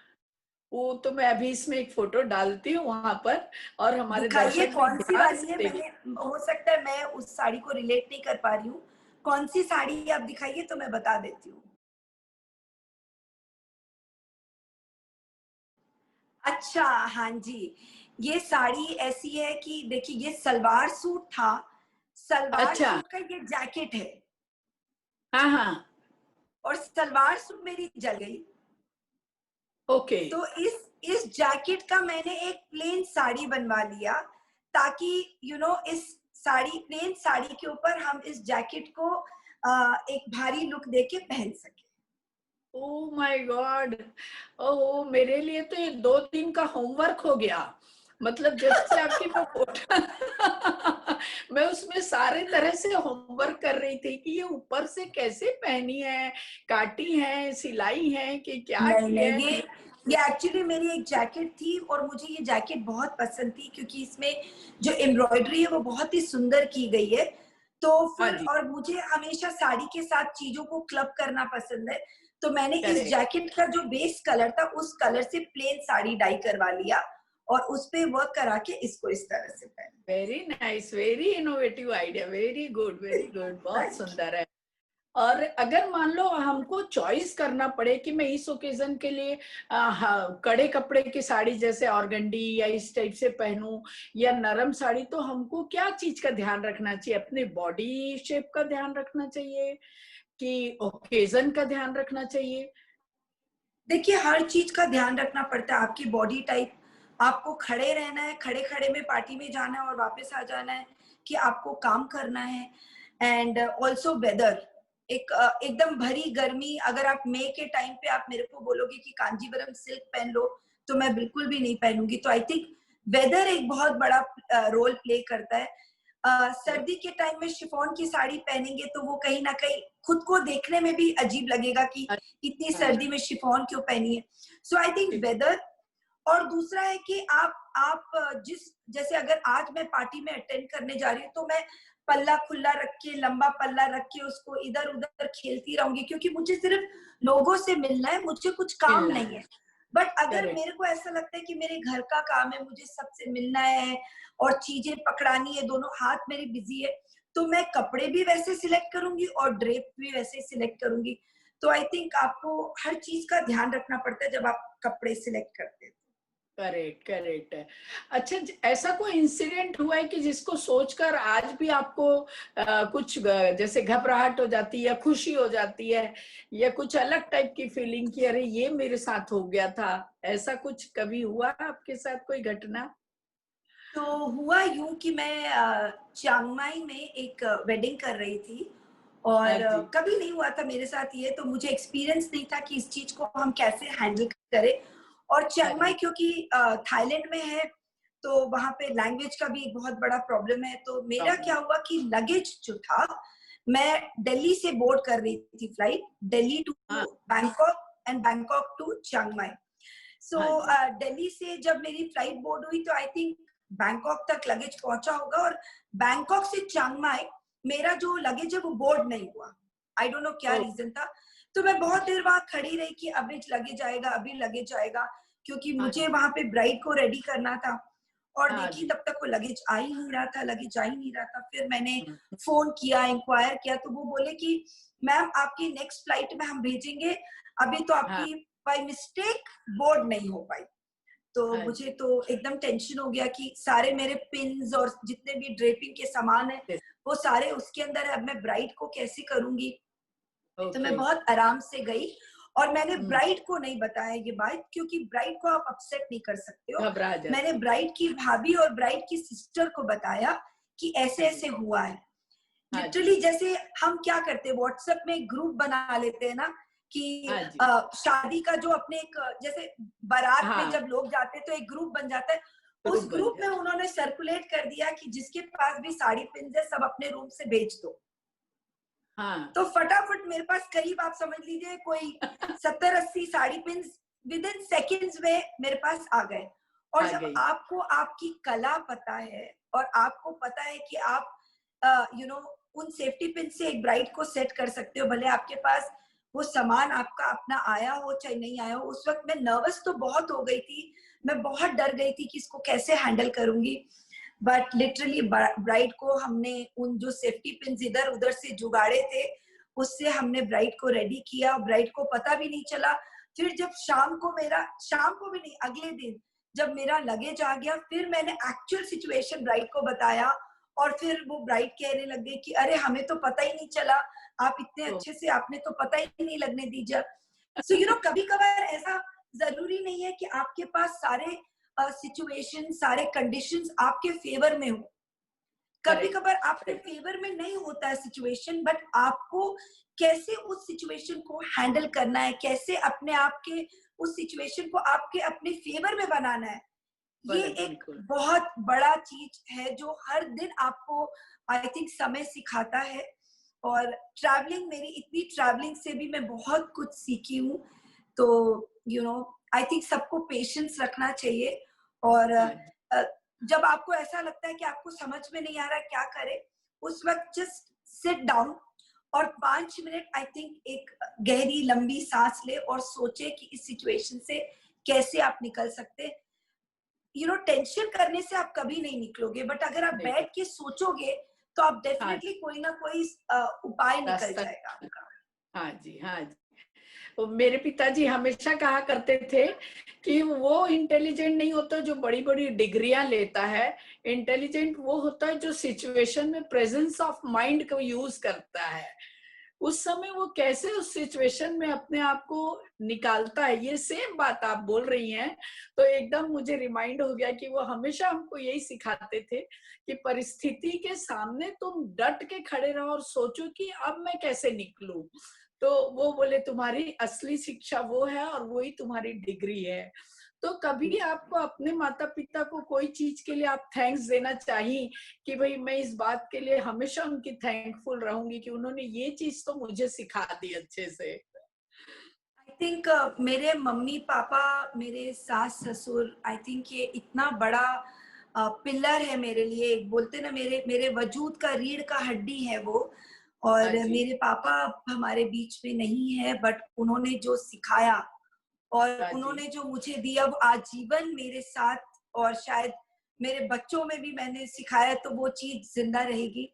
वो तो मैं अभी इसमें एक फोटो डालती हूँ वहां पर, और हमारे दिखाइए दर्शक भी कौन सी ध्यान वाली से है। देखें। मैंने, हो सकता है मैं उस साड़ी को रिलेट नहीं कर पा रही हूँ। कौन सी साड़ी आप दिखाइए तो मैं बता देती हूँ। अच्छा, हाँ जी। ये साड़ी ऐसी है कि देखिए ये सलवार सूट था, सलवार अच्छा। सूट का ये जैकेट है हाँ हाँ। और सलवार सूट मेरी जल गई। ओके। तो इस जैकेट का मैंने एक प्लेन साड़ी बनवा लिया, ताकि इस प्लेन साड़ी के ऊपर हम इस जैकेट को एक भारी लुक देके पहन सके। Oh my God. ओह, मेरे लिए तो ये 2 दिन का होमवर्क हो गया। मतलब जब से आपकी वो फोटो मैं उसमें सारे तरह से होमवर्क कर रही थी कि ये ऊपर से कैसे पहनी है, काटी है, सिलाई है कि क्या नहीं की नहीं, है। ये एक्चुअली मेरी एक जैकेट थी और मुझे ये जैकेट बहुत पसंद थी क्योंकि इसमें जो एम्ब्रॉयडरी है वो बहुत ही सुंदर की गई है। तो हाँ फिर जी, और मुझे हमेशा साड़ी के साथ चीजों को क्लब करना पसंद है, तो मैंने इस करेक्ट। जैकेट का जो बेस कलर था उस कलर से प्लेन साड़ी डाई करवा लिया और उस पे वर्क करा के इसको इस तरह से पहना। Very nice, very innovative idea, very good, very good, बहुत थैंक यू। सुंदर है। और अगर मान लो हमको चॉइस करना पड़े कि मैं इस ओकेजन के लिए हाँ, कड़े कपड़े की साड़ी जैसे ऑर्गेंडी या इस टाइप से पहनूं या नरम साड़ी, तो हमको क्या चीज का ध्यान रखना चाहिए? अपने बॉडी शेप का ध्यान रखना चाहिए कि ओकेजन का ध्यान रखना चाहिए? देखिए, हर चीज का ध्यान रखना पड़ता है, आपकी बॉडी टाइप, आपको खड़े रहना है, खड़े खड़े में पार्टी में जाना है और वापस आ जाना है, कि आपको काम करना है। एंड ऑल्सो वेदर, एकदम भरी गर्मी, अगर आप मई के टाइम पे आप मेरे को बोलोगे कि कांजीवरम सिल्क पहन लो, तो मैं बिल्कुल भी नहीं पहनूंगी। तो आई थिंक वेदर एक बहुत बड़ा रोल प्ले करता है। सर्दी के टाइम में शिफॉन की साड़ी पहनेंगे तो वो कहीं ना कहीं खुद को देखने में भी अजीब लगेगा कि इतनी अच्छा, सर्दी में शिफॉन क्यों पहनी है। सो आई थिंक वेदर। और दूसरा है कि आप जिस, जैसे अगर आज मैं पार्टी में अटेंड करने जा रही हूँ तो मैं पल्ला खुला रख के, लंबा पल्ला रख के उसको इधर उधर खेलती रहूंगी, क्योंकि मुझे सिर्फ लोगों से मिलना है, मुझे कुछ काम मिलना नहीं है। है। बट अगर करेक्ट। मेरे को ऐसा लगता है कि मेरे घर का काम है, मुझे सबसे मिलना है और चीजें पकड़ानी है, दोनों हाथ मेरी बिजी है, तो मैं कपड़े भी वैसे सिलेक्ट करूंगी और ड्रेप भी वैसे सिलेक्ट करूंगी। तो आई थिंक आपको हर चीज का ध्यान रखना पड़ता है जब आप कपड़े सिलेक्ट करते हैं। करेक्ट, करेक्ट है। अच्छा, ऐसा कोई इंसिडेंट हुआ है कि जिसको सोचकर आज भी आपको कुछ जैसे घबराहट हो जाती है या खुशी हो जाती है या कुछ अलग टाइप की फीलिंग की अरे ये मेरे साथ हो गया था? ऐसा कुछ कभी हुआ आपके साथ कोई घटना? तो हुआ यूं कि मैं चियांग माई में एक वेडिंग कर रही थी हाँ और जी, कभी नहीं हुआ था मेरे साथ ये, तो मुझे एक्सपीरियंस नहीं था कि इस चीज को हम कैसे हैंडल करें। और हाँ चियांग माई जी, क्योंकि थाईलैंड में है, तो वहां पे लैंग्वेज का भी एक बहुत बड़ा प्रॉब्लम है। तो मेरा प्रॉब्लम। क्या हुआ कि लगेज जो था, मैं दिल्ली से बोर्ड कर रही थी फ्लाइट, दिल्ली टू हाँ, Bangkok and Bangkok to Chiang Mai. So हाँ जी, दिल्ली से जब मेरी फ्लाइट बोर्ड हुई तो आई थिंक बैंकॉक तक लगेज पहुंचा होगा, और बैंकॉक से चियांग माई मेरा जो लगेज है वो बोर्ड नहीं हुआ। आई डोंट नो क्या ओ, रीजन था। तो मैं बहुत देर वहां खड़ी रही कि अभी लगेज आएगा, अभी लगेज आएगा, क्योंकि हाँ मुझे जी, वहां पे ब्राइड को रेडी करना था। और हाँ देखी जी, तब तक वो लगेज आ ही नहीं रहा था, लगेज आ ही नहीं रहा था। फिर मैंने हम्म, फोन किया, इंक्वायर किया, तो वो बोले कि मैम आपकी नेक्स्ट फ्लाइट में हम भेजेंगे, अभी तो हाँ, आपकी बाय मिस्टेक बोर्ड नहीं हो पाई। तो हाँ मुझे जी, तो एकदम टेंशन हो गया कि सारे मेरे पिन्स और जितने भी ड्रेपिंग के सामान है वो सारे उसके अंदर है, अब मैं ब्राइड को कैसे करूंगी। तो ओके, मैं बहुत आराम से गई और मैंने हम्म, ब्राइड को नहीं बताया ये बात, क्योंकि ब्राइड को आप अपसेट नहीं कर सकते हो। घबरा मैंने जाती। ब्राइड की भाभी और ब्राइड की सिस्टर को बताया कि ऐसे हाँ जी, ऐसे हुआ है। हाँ जी, लिटरली जैसे हम क्या करते हैं, व्हाट्सएप में ग्रुप बना लेते हैं ना, कि हाँ जी, शादी का जो अपने एक जैसे बारात में हाँ, जब लोग जाते हैं तो एक ग्रुप बन जाता है। ग्रुप उस बन ग्रुप में जाता। उन्होंने सर्कुलेट कर दिया कि जिसके पास भी साड़ी पिन है सब अपने रूम से भेज दो। हाँ, तो फटाफट मेरे पास करीब आप समझ लीजिए कोई 70-80 sari pin with in seconds में मेरे पास आ गए। और आ जब गई। आपको आपकी कला पता है और आपको पता है कि आप उन सेफ्टी पिन से एक ब्राइड को सेट कर सकते हो, भले आपके पास वो सामान आपका अपना आया हो चाहे नहीं आया हो। उस वक्त मैं नर्वस तो बहुत हो गई थी, मैं बहुत डर गई थी कि इसको कैसे हैंडल करूंगी। बट लिटरली ब्राइड को हमने उन जो सेफ्टी पिन इधर उधर से जुगाड़े थे उससे हमने ब्राइड को रेडी किया, ब्राइड को पता भी नहीं चला। फिर जब शाम को भी नहीं, अगले दिन जब मेरा लगेज आ गया, फिर मैंने एक्चुअल सिचुएशन ब्राइड को बताया। और फिर वो ब्राइड कहने लग गई कि अरे हमें तो पता ही नहीं चला, आप इतने तो अच्छे से, आपने तो पता ही नहीं लगने दीजिए। सो कभी कभार ऐसा जरूरी नहीं है कि आपके पास सारे सिचुएशन, सारे कंडीशंस आपके फेवर में हो। कभी करेक्ट, कभार आपके करेक्ट, फेवर में नहीं होता है सिचुएशन, बट आपको कैसे उस सिचुएशन को हैंडल करना है, कैसे अपने आप के उस सिचुएशन को आपके अपने फेवर में बनाना है, ये एक बिल्कुल बहुत बड़ा चीज है जो हर दिन आपको आई थिंक समय सिखाता है। और ट्रैवलिंग, मेरी इतनी ट्रैवलिंग से भी मैं बहुत कुछ सीखी हूँ। तो आई थिंक सबको पेशेंस रखना चाहिए। और हाँ जब आपको ऐसा लगता है कि आपको समझ में नहीं आ रहा क्या करें, उस वक्त जस्ट सिट डाउन और 5 मिनट आई थिंक एक गहरी लंबी सांस ले और सोचे कि इस सिचुएशन से कैसे आप निकल सकते। टेंशन करने से आप कभी नहीं निकलोगे, बट अगर आप नहीं बैठ के सोचोगे तो आप हाँ डेफिनेटली कोई ना कोई उपाय निकल रास्ता जाएगा आपका। हाँ जी हाँ जी। तो मेरे पिताजी हमेशा कहा करते थे कि वो इंटेलिजेंट नहीं होता जो बड़ी बड़ी डिग्रियां लेता है, इंटेलिजेंट वो होता है जो सिचुएशन में प्रेजेंस ऑफ माइंड को यूज करता है। उस समय वो कैसे उस सिचुएशन में अपने आप को निकालता है, ये सेम बात आप बोल रही हैं। तो एकदम मुझे रिमाइंड हो गया कि वो हमेशा हमको यही सिखाते थे कि परिस्थिति के सामने तुम डट के खड़े रहो और सोचो कि अब मैं कैसे निकलूं। तो वो बोले तुम्हारी असली शिक्षा वो है और वही तुम्हारी डिग्री है। तो कभी आपको अपने माता पिता को कोई चीज के लिए आप थैंक्स देना चाहिए कि भाई मैं इस बात के लिए हमेशा उनकी थैंकफुल रहूंगी कि उन्होंने ये चीज तो मुझे सिखा दी अच्छे से। आई थिंक मेरे मम्मी पापा, मेरे सास ससुर, आई थिंक ये इतना बड़ा पिलर है मेरे लिए। एक बोलते ना, मेरे मेरे वजूद का रीढ़ का हड्डी है वो। हाँ और जी मेरे पापा अब हमारे बीच में नहीं है, बट उन्होंने जो सिखाया और हाँ जी उन्होंने जो मुझे दिया वो आजीवन मेरे साथ, और शायद मेरे बच्चों में भी मैंने सिखाया तो वो चीज जिंदा रहेगी।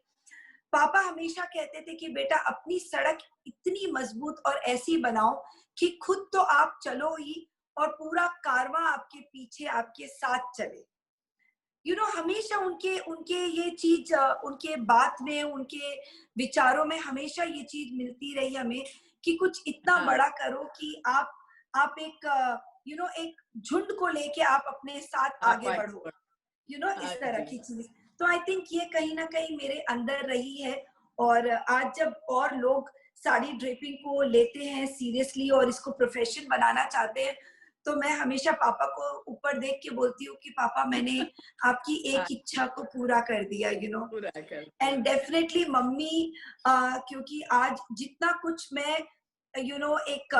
पापा हमेशा कहते थे कि बेटा अपनी सड़क इतनी मजबूत और ऐसी बनाओ कि खुद तो आप चलो ही और पूरा कारवां आपके पीछे आपके साथ चले। हमेशा उनके उनके ये चीज उनके बात में, उनके विचारों में हमेशा ये चीज मिलती रही हमें कि कुछ इतना हाँ बड़ा करो कि आप एक एक झुंड को लेके आप अपने साथ आप आगे आगे बढ़ो। बढ़। हाँ इस तरह जी की चीज। तो आई थिंक ये कहीं ना कहीं मेरे अंदर रही है। और आज जब और लोग साड़ी ड्रेपिंग को लेते हैं सीरियसली और इसको प्रोफेशन बनाना चाहते हैं, तो मैं हमेशा पापा को ऊपर देख के बोलती हूँ कि पापा मैंने आपकी एक हाँ इच्छा को पूरा कर दिया। पूरा कर एंड दिया। डेफिनेटली मम्मी, क्योंकि आज जितना कुछ मैं एक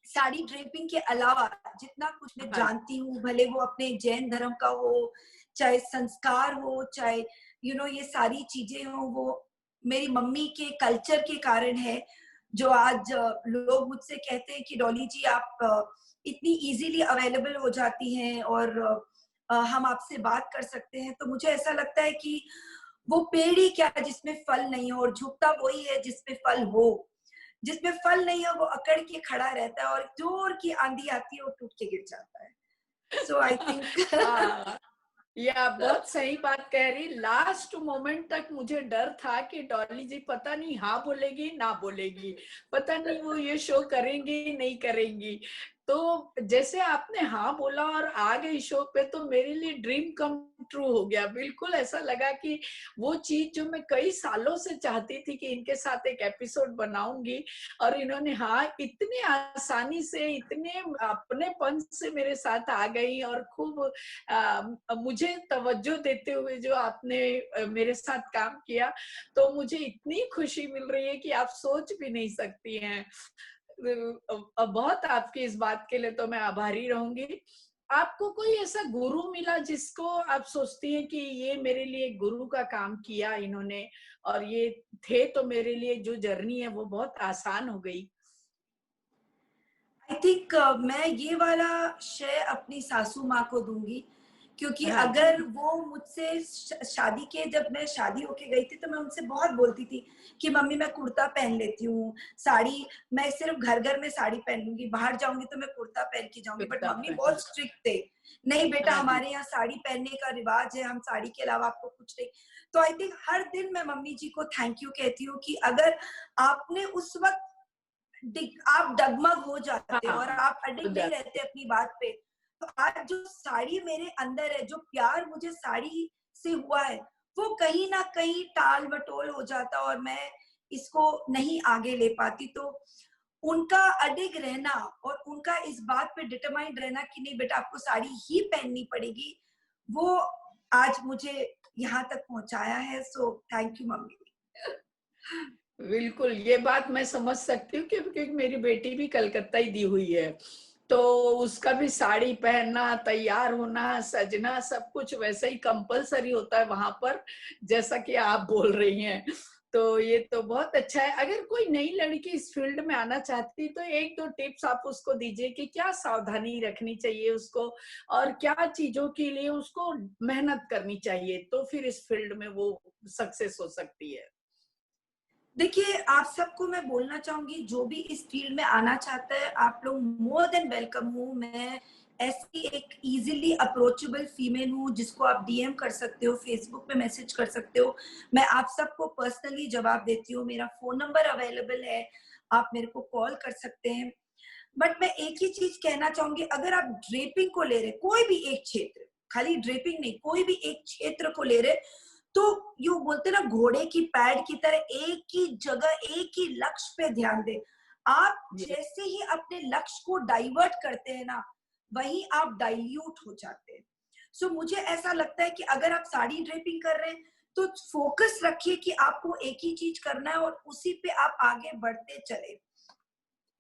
साड़ी ड्रेपिंग के अलावा जितना कुछ मैं हाँ जानती हूँ, भले वो अपने जैन धर्म का हो, चाहे संस्कार हो, चाहे ये सारी चीजें हो, वो मेरी मम्मी के कल्चर के कारण है। जो आज लोग मुझसे कहते हैं कि डॉली जी आप इतनी इजीली अवेलेबल हो जाती हैं और हम आपसे बात कर सकते हैं। तो मुझे ऐसा लगता है कि वो पेड़ ही क्या जिसमें फल नहीं हो, और झुकता वही है जिसमें फल हो। जिसमें फल नहीं हो वो अकड़ के खड़ा रहता है, और जोर की आंधी आती है वो टूट के गिर जाता है। सो आई थिंक हाँ ये आप बहुत सही बात कह रही। लास्ट मोमेंट तक मुझे डर था कि डॉली जी पता नहीं हाँ बोलेगी ना बोलेगी, पता नहीं वो ये शो करेंगी नहीं करेंगी। तो जैसे आपने हाँ बोला और आ गई शो पे तो मेरे लिए ड्रीम कम ट्रू हो गया। बिल्कुल ऐसा लगा कि वो चीज जो मैं कई सालों से चाहती थी कि इनके साथ एक एपिसोड बनाऊंगी, और इन्होंने हाँ इतनी आसानी से इतने अपनेपन से मेरे साथ आ गई और खूब मुझे तवज्जो देते हुए जो आपने मेरे साथ काम किया, तो मुझे इतनी खुशी मिल रही है कि आप सोच भी नहीं सकती हैं। बहुत आपकी इस बात के लिए तो मैं आभारी रहूंगी। आपको कोई ऐसा गुरु मिला जिसको आप सोचती हैं कि ये मेरे लिए गुरु का काम किया इन्होंने, और ये थे तो मेरे लिए जो जर्नी है वो बहुत आसान हो गई? आई थिंक मैं ये वाला श्रेय अपनी सासू माँ को दूंगी, क्योंकि हाँ जी अगर वो मुझसे शादी के, जब मैं शादी होके गई थी तो मैं उनसे बहुत बोलती थी कि मम्मी मैं कुर्ता पहन लेती हूँ, साड़ी मैं सिर्फ घर घर में साड़ी पहन लूंगी, बाहर जाऊंगी तो मैं कुर्ता पहन के जाऊंगी। बट कुर्ता मम्मी पहन। बहुत स्ट्रिक्ट थे, नहीं बेटा हाँ जी हमारे यहाँ साड़ी पहनने का रिवाज है, हम साड़ी के अलावा आपको कुछ नहीं। तो आई थिंक हर दिन मैं मम्मी जी को थैंक यू कहती हूँ कि अगर आपने उस वक्त आप डगमग हो जाते और हाँ आप हो अडिग नहीं जाता। रहते अपनी बात पे, तो आज जो साड़ी मेरे अंदर है, जो प्यार मुझे साड़ी से हुआ है, वो कहीं ना कहीं टाल मटोल हो जाता और मैं इसको नहीं आगे ले पाती। तो उनका अडिग रहना और उनका इस बात पे डिटरमाइंड रहना कि नहीं बेटा आपको साड़ी ही पहननी पड़ेगी, वो आज मुझे यहाँ तक पहुंचाया है। So thank you mummy. बिल्कुल, ये बात मैं समझ सकती हूँ क्योंकि मेरी बेटी भी कलकत्ता ही दी हुई है, तो उसका भी साड़ी पहनना, तैयार होना, सजना, सब कुछ वैसे ही कंपल्सरी होता है वहां पर, जैसा कि आप बोल रही हैं। तो ये तो बहुत अच्छा है। अगर कोई नई लड़की इस फील्ड में आना चाहती तो एक दो टिप्स आप उसको दीजिए कि क्या सावधानी रखनी चाहिए उसको और क्या चीजों के लिए उसको मेहनत करनी चाहिए, तो फिर इस फील्ड में वो सक्सेस हो सकती है। देखिए, आप सबको मैं बोलना चाहूंगी, जो भी इस फील्ड में आना चाहता है, आप लोग मोर देन वेलकम हूँ। मैं ऐसी एक इजीली अप्रोचेबल फीमेल हूँ जिसको आप डीएम कर सकते हो, फेसबुक पे मैसेज कर सकते हो। मैं आप सबको पर्सनली जवाब देती हूँ। मेरा फोन नंबर अवेलेबल है, आप मेरे को कॉल कर सकते हैं। बट मैं एक ही चीज कहना चाहूंगी, अगर आप ड्रेपिंग को ले रहे, कोई भी एक क्षेत्र, खाली ड्रेपिंग नहीं, कोई भी एक क्षेत्र को ले रहे, तो यू बोलते ना घोड़े की पैड की तरह एक ही जगह, एक ही लक्ष्य पे ध्यान दे। आप जैसे ही अपने लक्ष्य को डाइवर्ट करते हैं ना, वहीं आप डाइल्यूट हो जाते हैं। सो मुझे ऐसा लगता है कि अगर आप साड़ी ड्रेपिंग कर रहे हैं तो फोकस रखिए कि आपको एक ही चीज करना है और उसी पे आप आगे बढ़ते चले।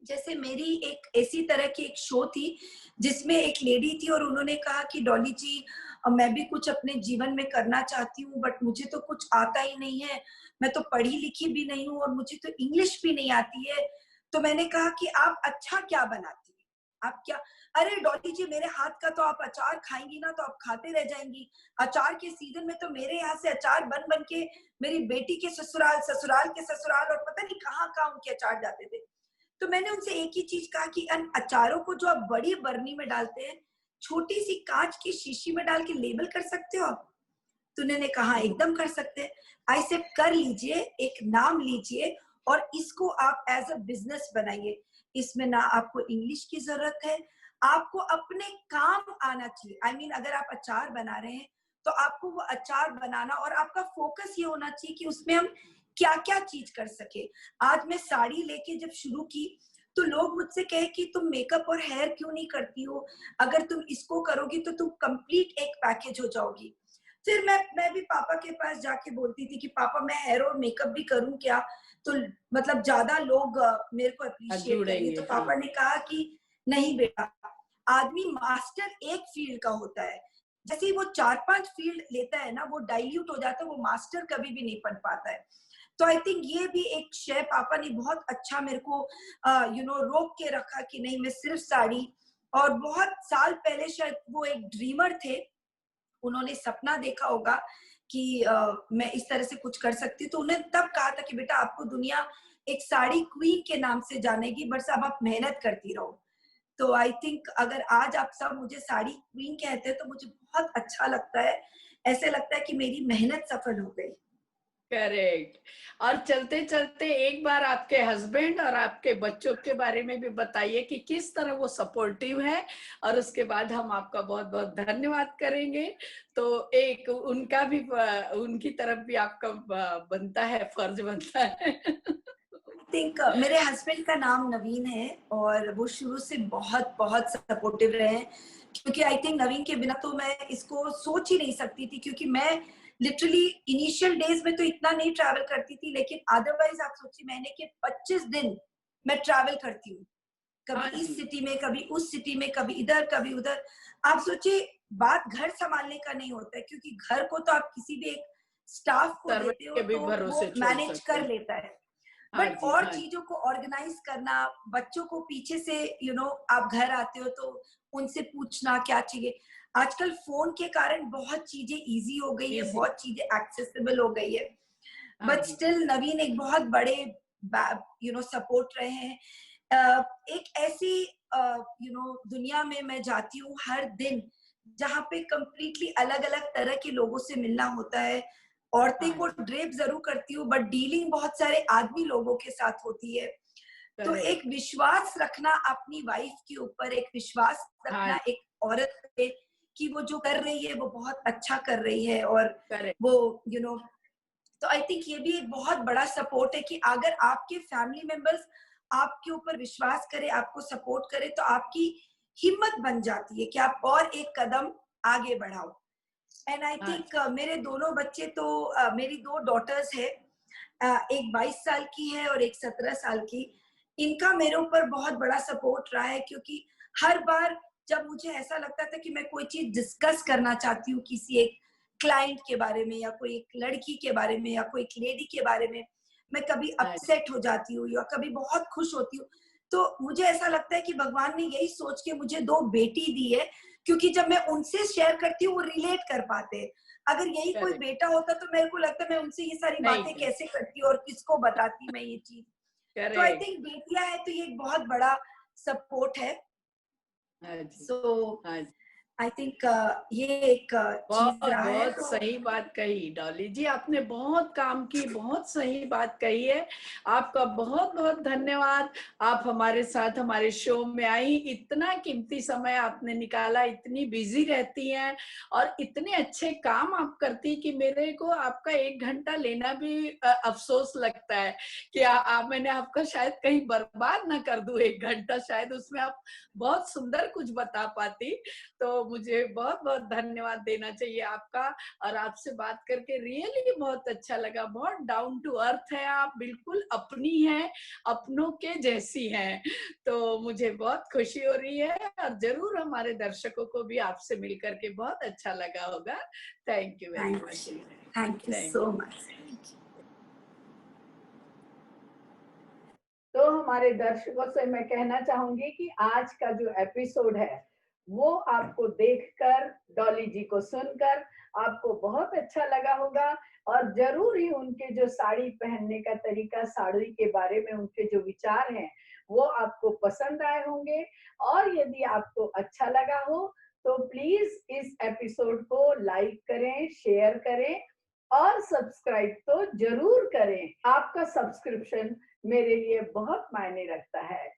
जैसे मेरी एक ऐसी तरह की एक शो थी जिसमें एक लेडी थी और उन्होंने कहा कि डॉली जी, मैं भी कुछ अपने जीवन में करना चाहती हूँ, बट मुझे तो कुछ आता ही नहीं है, मैं तो पढ़ी लिखी भी नहीं हूँ और मुझे तो इंग्लिश भी नहीं आती है। तो मैंने कहा कि आप अच्छा क्या बनाती हैं, आप क्या? अरे डॉली जी, मेरे हाथ का तो आप अचार खाएंगी ना तो आप खाते रह जाएंगी। अचार के सीजन में तो मेरे यहाँ से अचार बन बन के मेरी बेटी के ससुराल, ससुराल के ससुराल और पता नहीं कहाँ कहाँ उनके अचार जाते थे। तो मैंने उनसे एक ही चीज कहा कि अन अचारों को जो आप बड़ी बरनी में डालते हैं, छोटी सी कांच की शीशी में डाल के लेबल कर सकते हो आप? तो उन्होंने कहा एकदम कर सकते हैं। आई से कर लीजिए, एक नाम लीजिए और इसको आप एज अ बिजनेस बनाइए। इसमें ना आपको इंग्लिश की जरूरत है, आपको अपने काम आना चाहिए। आई मीन अगर आप अचार बना रहे हैं तो आपको वो अचार बनाना और आपका फोकस ये होना चाहिए कि उसमें हम क्या क्या चीज कर सके। आज मैं साड़ी लेके जब शुरू की तो लोग मुझसे कहे कि तुम मेकअप और हेयर क्यों नहीं करती हो, अगर तुम इसको करोगी तो तुम कंप्लीट एक पैकेज हो जाओगी। फिर मैं भी पापा के पास जाके बोलती थी कि पापा मैं हेयर और मेकअप भी करूं क्या, तो मतलब ज्यादा लोग मेरे को अप्रिशिएट करेंगे। जुड़ेंगे, तो हाँ। पापा ने कहा कि नहीं बेटा, आदमी मास्टर एक फील्ड का होता है, जैसे ही वो 4-5 फील्ड लेता है ना, वो डाइल्यूट हो जाता है, वो मास्टर कभी भी नहीं बन पाता है। तो आई थिंक ये भी एक शेफ पापा ने बहुत अच्छा मेरे को रोक के रखा कि नहीं मैं सिर्फ साड़ी। और बहुत साल पहले शायद वो एक ड्रीमर थे, उन्होंने सपना देखा होगा कि मैं इस तरह से कुछ कर सकती हूँ, तो उन्होंने तब कहा था कि बेटा आपको दुनिया एक साड़ी क्वीन के नाम से जानेगी, बस अब आप मेहनत करती रहो। तो आई थिंक अगर आज आप सब मुझे साड़ी क्वीन कहते हैं तो मुझे बहुत अच्छा लगता है, ऐसे लगता है कि मेरी मेहनत सफल हो गई। करेक्ट। और चलते चलते एक बार आपके हस्बैंड और आपके बच्चों के बारे में भी बताइए कि किस तरह वो सपोर्टिव है, और उसके बाद हम आपका बहुत बहुत धन्यवाद करेंगे। तो एक उनका भी उनकी तरफ भी आपका बनता है, फर्ज बनता है। थिंक मेरे हस्बैंड का नाम नवीन है और वो शुरू से बहुत बहुत सपोर्टिव रहे हैं, क्योंकि आई थिंक नवीन के बिना तो मैं इसको सोच ही नहीं सकती थी, क्योंकि मैं लिटरली इनिशियल डेज में तो इतना नहीं ट्रैवल करती थी, लेकिन अदरवाइज आप सोचिए महीने के 25 दिन मैं ट्रैवल करती हूँ, हाँ कभी इस जी। सिटी में, कभी उस सिटी में, कभी इधर कभी उधर। आप सोचिए बात घर संभालने का नहीं होता है, क्योंकि घर को तो आप किसी भी एक स्टाफ को सर्वेंट देते हो के भी तो भरोसे वो छोड़ मैनेज सकते कर हैं। लेता है। हाँ बट जी, और हाँ। चीजों को ऑर्गेनाइज करना, बच्चों को पीछे से आप घर आते हो तो उनसे पूछना क्या चाहिए। आजकल फोन के कारण बहुत चीजें इजी हो गई है, इजी। बहुत चीजें एक्सेसिबल हो गई है। हाँ बट जी। स्टिल नवीन एक बहुत बड़े सपोर्ट रहे हैं। एक ऐसी दुनिया में मैं जाती हूँ हर दिन जहाँ पे कंप्लीटली अलग अलग तरह के लोगों से मिलना होता है। औरतें हाँ को जी। ड्रेप जरूर करती हूँ, बट डीलिंग बहुत सारे आदमी लोगों के साथ होती है। तो एक करेक्ट। विश्वास रखना अपनी वाइफ के ऊपर, एक विश्वास हाँ। रखना एक औरत पे कि वो जो कर रही है वो बहुत अच्छा कर रही है, और करेक्ट। वो तो आई थिंक ये भी एक बहुत बड़ा सपोर्ट है कि अगर आपके फैमिली मेंबर्स आपके ऊपर विश्वास करे, आपको सपोर्ट करे, तो आपकी हिम्मत बन जाती है कि आप और एक कदम आगे बढ़ाओ। एंड आई थिंक मेरे दोनों बच्चे तो मेरी 2 डॉटर्स है, एक 22 साल की है और एक 17 साल की। इनका मेरे ऊपर बहुत बड़ा सपोर्ट रहा है, क्योंकि हर बार जब मुझे ऐसा लगता था कि मैं कोई चीज डिस्कस करना चाहती हूँ किसी एक क्लाइंट के बारे में या कोई एक लड़की के बारे में या कोई एक लेडी के बारे में, मैं कभी अपसेट हो जाती हूँ या कभी बहुत खुश होती हूँ, तो मुझे ऐसा लगता है कि भगवान ने यही सोच के मुझे 2 बेटी दी है, क्योंकि जब मैं उनसे शेयर करती हूँ वो रिलेट कर पाते हैं। अगर यही कोई Correct. बेटा होता तो मेरे को लगता है मैं उनसे ये सारी नहीं बातें कर कैसे करती और किसको बताती मैं ये चीज। तो आई करेक्ट। थिंक बेटियां है तो ये एक बहुत बड़ा सपोर्ट है। हाँ जी, सो हाँ जी। आई थिंक ये एक चीज बहुत रहा है। बहुत तो सही बात कही डॉली जी, आपने बहुत काम की, बहुत सही बात कही है। आपका बहुत बहुत धन्यवाद। आप हमारे साथ हमारे शो में आई, इतना कीमती समय आपने निकाला, इतनी बिजी रहती हैं और इतने अच्छे काम आप करती कि मेरे को आपका 1 घंटा लेना भी अफसोस लगता है कि मैंने आपका शायद कहीं बर्बाद ना कर दूं 1 घंटा, शायद उसमें आप बहुत सुंदर कुछ बता पाती। तो मुझे बहुत बहुत धन्यवाद देना चाहिए आपका, और आपसे बात करके रियली बहुत अच्छा लगा। बहुत डाउन टू अर्थ है आप, बिल्कुल अपनी हैं, अपनों के जैसी हैं। तो मुझे बहुत खुशी हो रही है और जरूर हमारे दर्शकों को भी आपसे मिलकर के बहुत अच्छा लगा होगा। Thank you very much. Thank you thank so you. Much. तो हमारे दर्शकों से मैं कहना चाहूंगी कि आज का जो एपिसोड है वो आपको देखकर, डॉली जी को सुनकर आपको बहुत अच्छा लगा होगा, और जरूर ही उनके जो साड़ी पहनने का तरीका, साड़ी के बारे में उनके जो विचार हैं वो आपको पसंद आए होंगे। और यदि आपको अच्छा लगा हो तो प्लीज इस एपिसोड को लाइक करें, शेयर करें और सब्सक्राइब तो जरूर करें। आपका सब्सक्रिप्शन मेरे लिए बहुत मायने रखता है।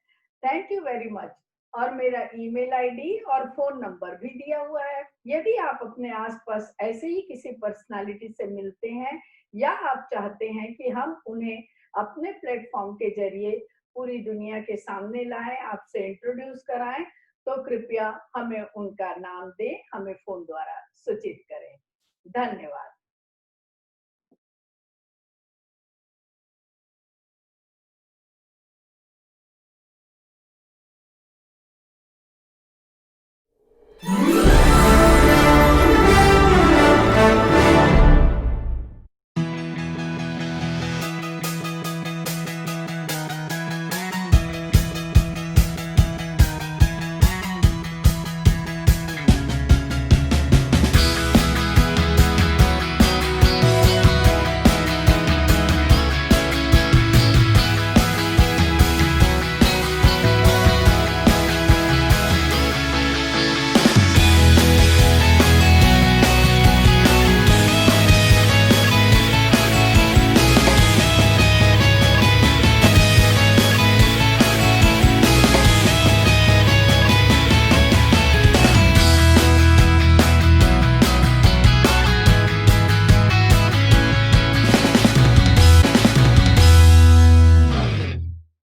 Thank you very much. और मेरा ईमेल आईडी और फोन नंबर भी दिया हुआ है। यदि आप अपने आसपास ऐसे ही किसी पर्सनालिटी से मिलते हैं या आप चाहते हैं कि हम उन्हें अपने प्लेटफॉर्म के जरिए पूरी दुनिया के सामने लाएं, आपसे इंट्रोड्यूस कराएं, तो कृपया हमें उनका नाम दें, हमें फोन द्वारा सूचित करें। धन्यवाद।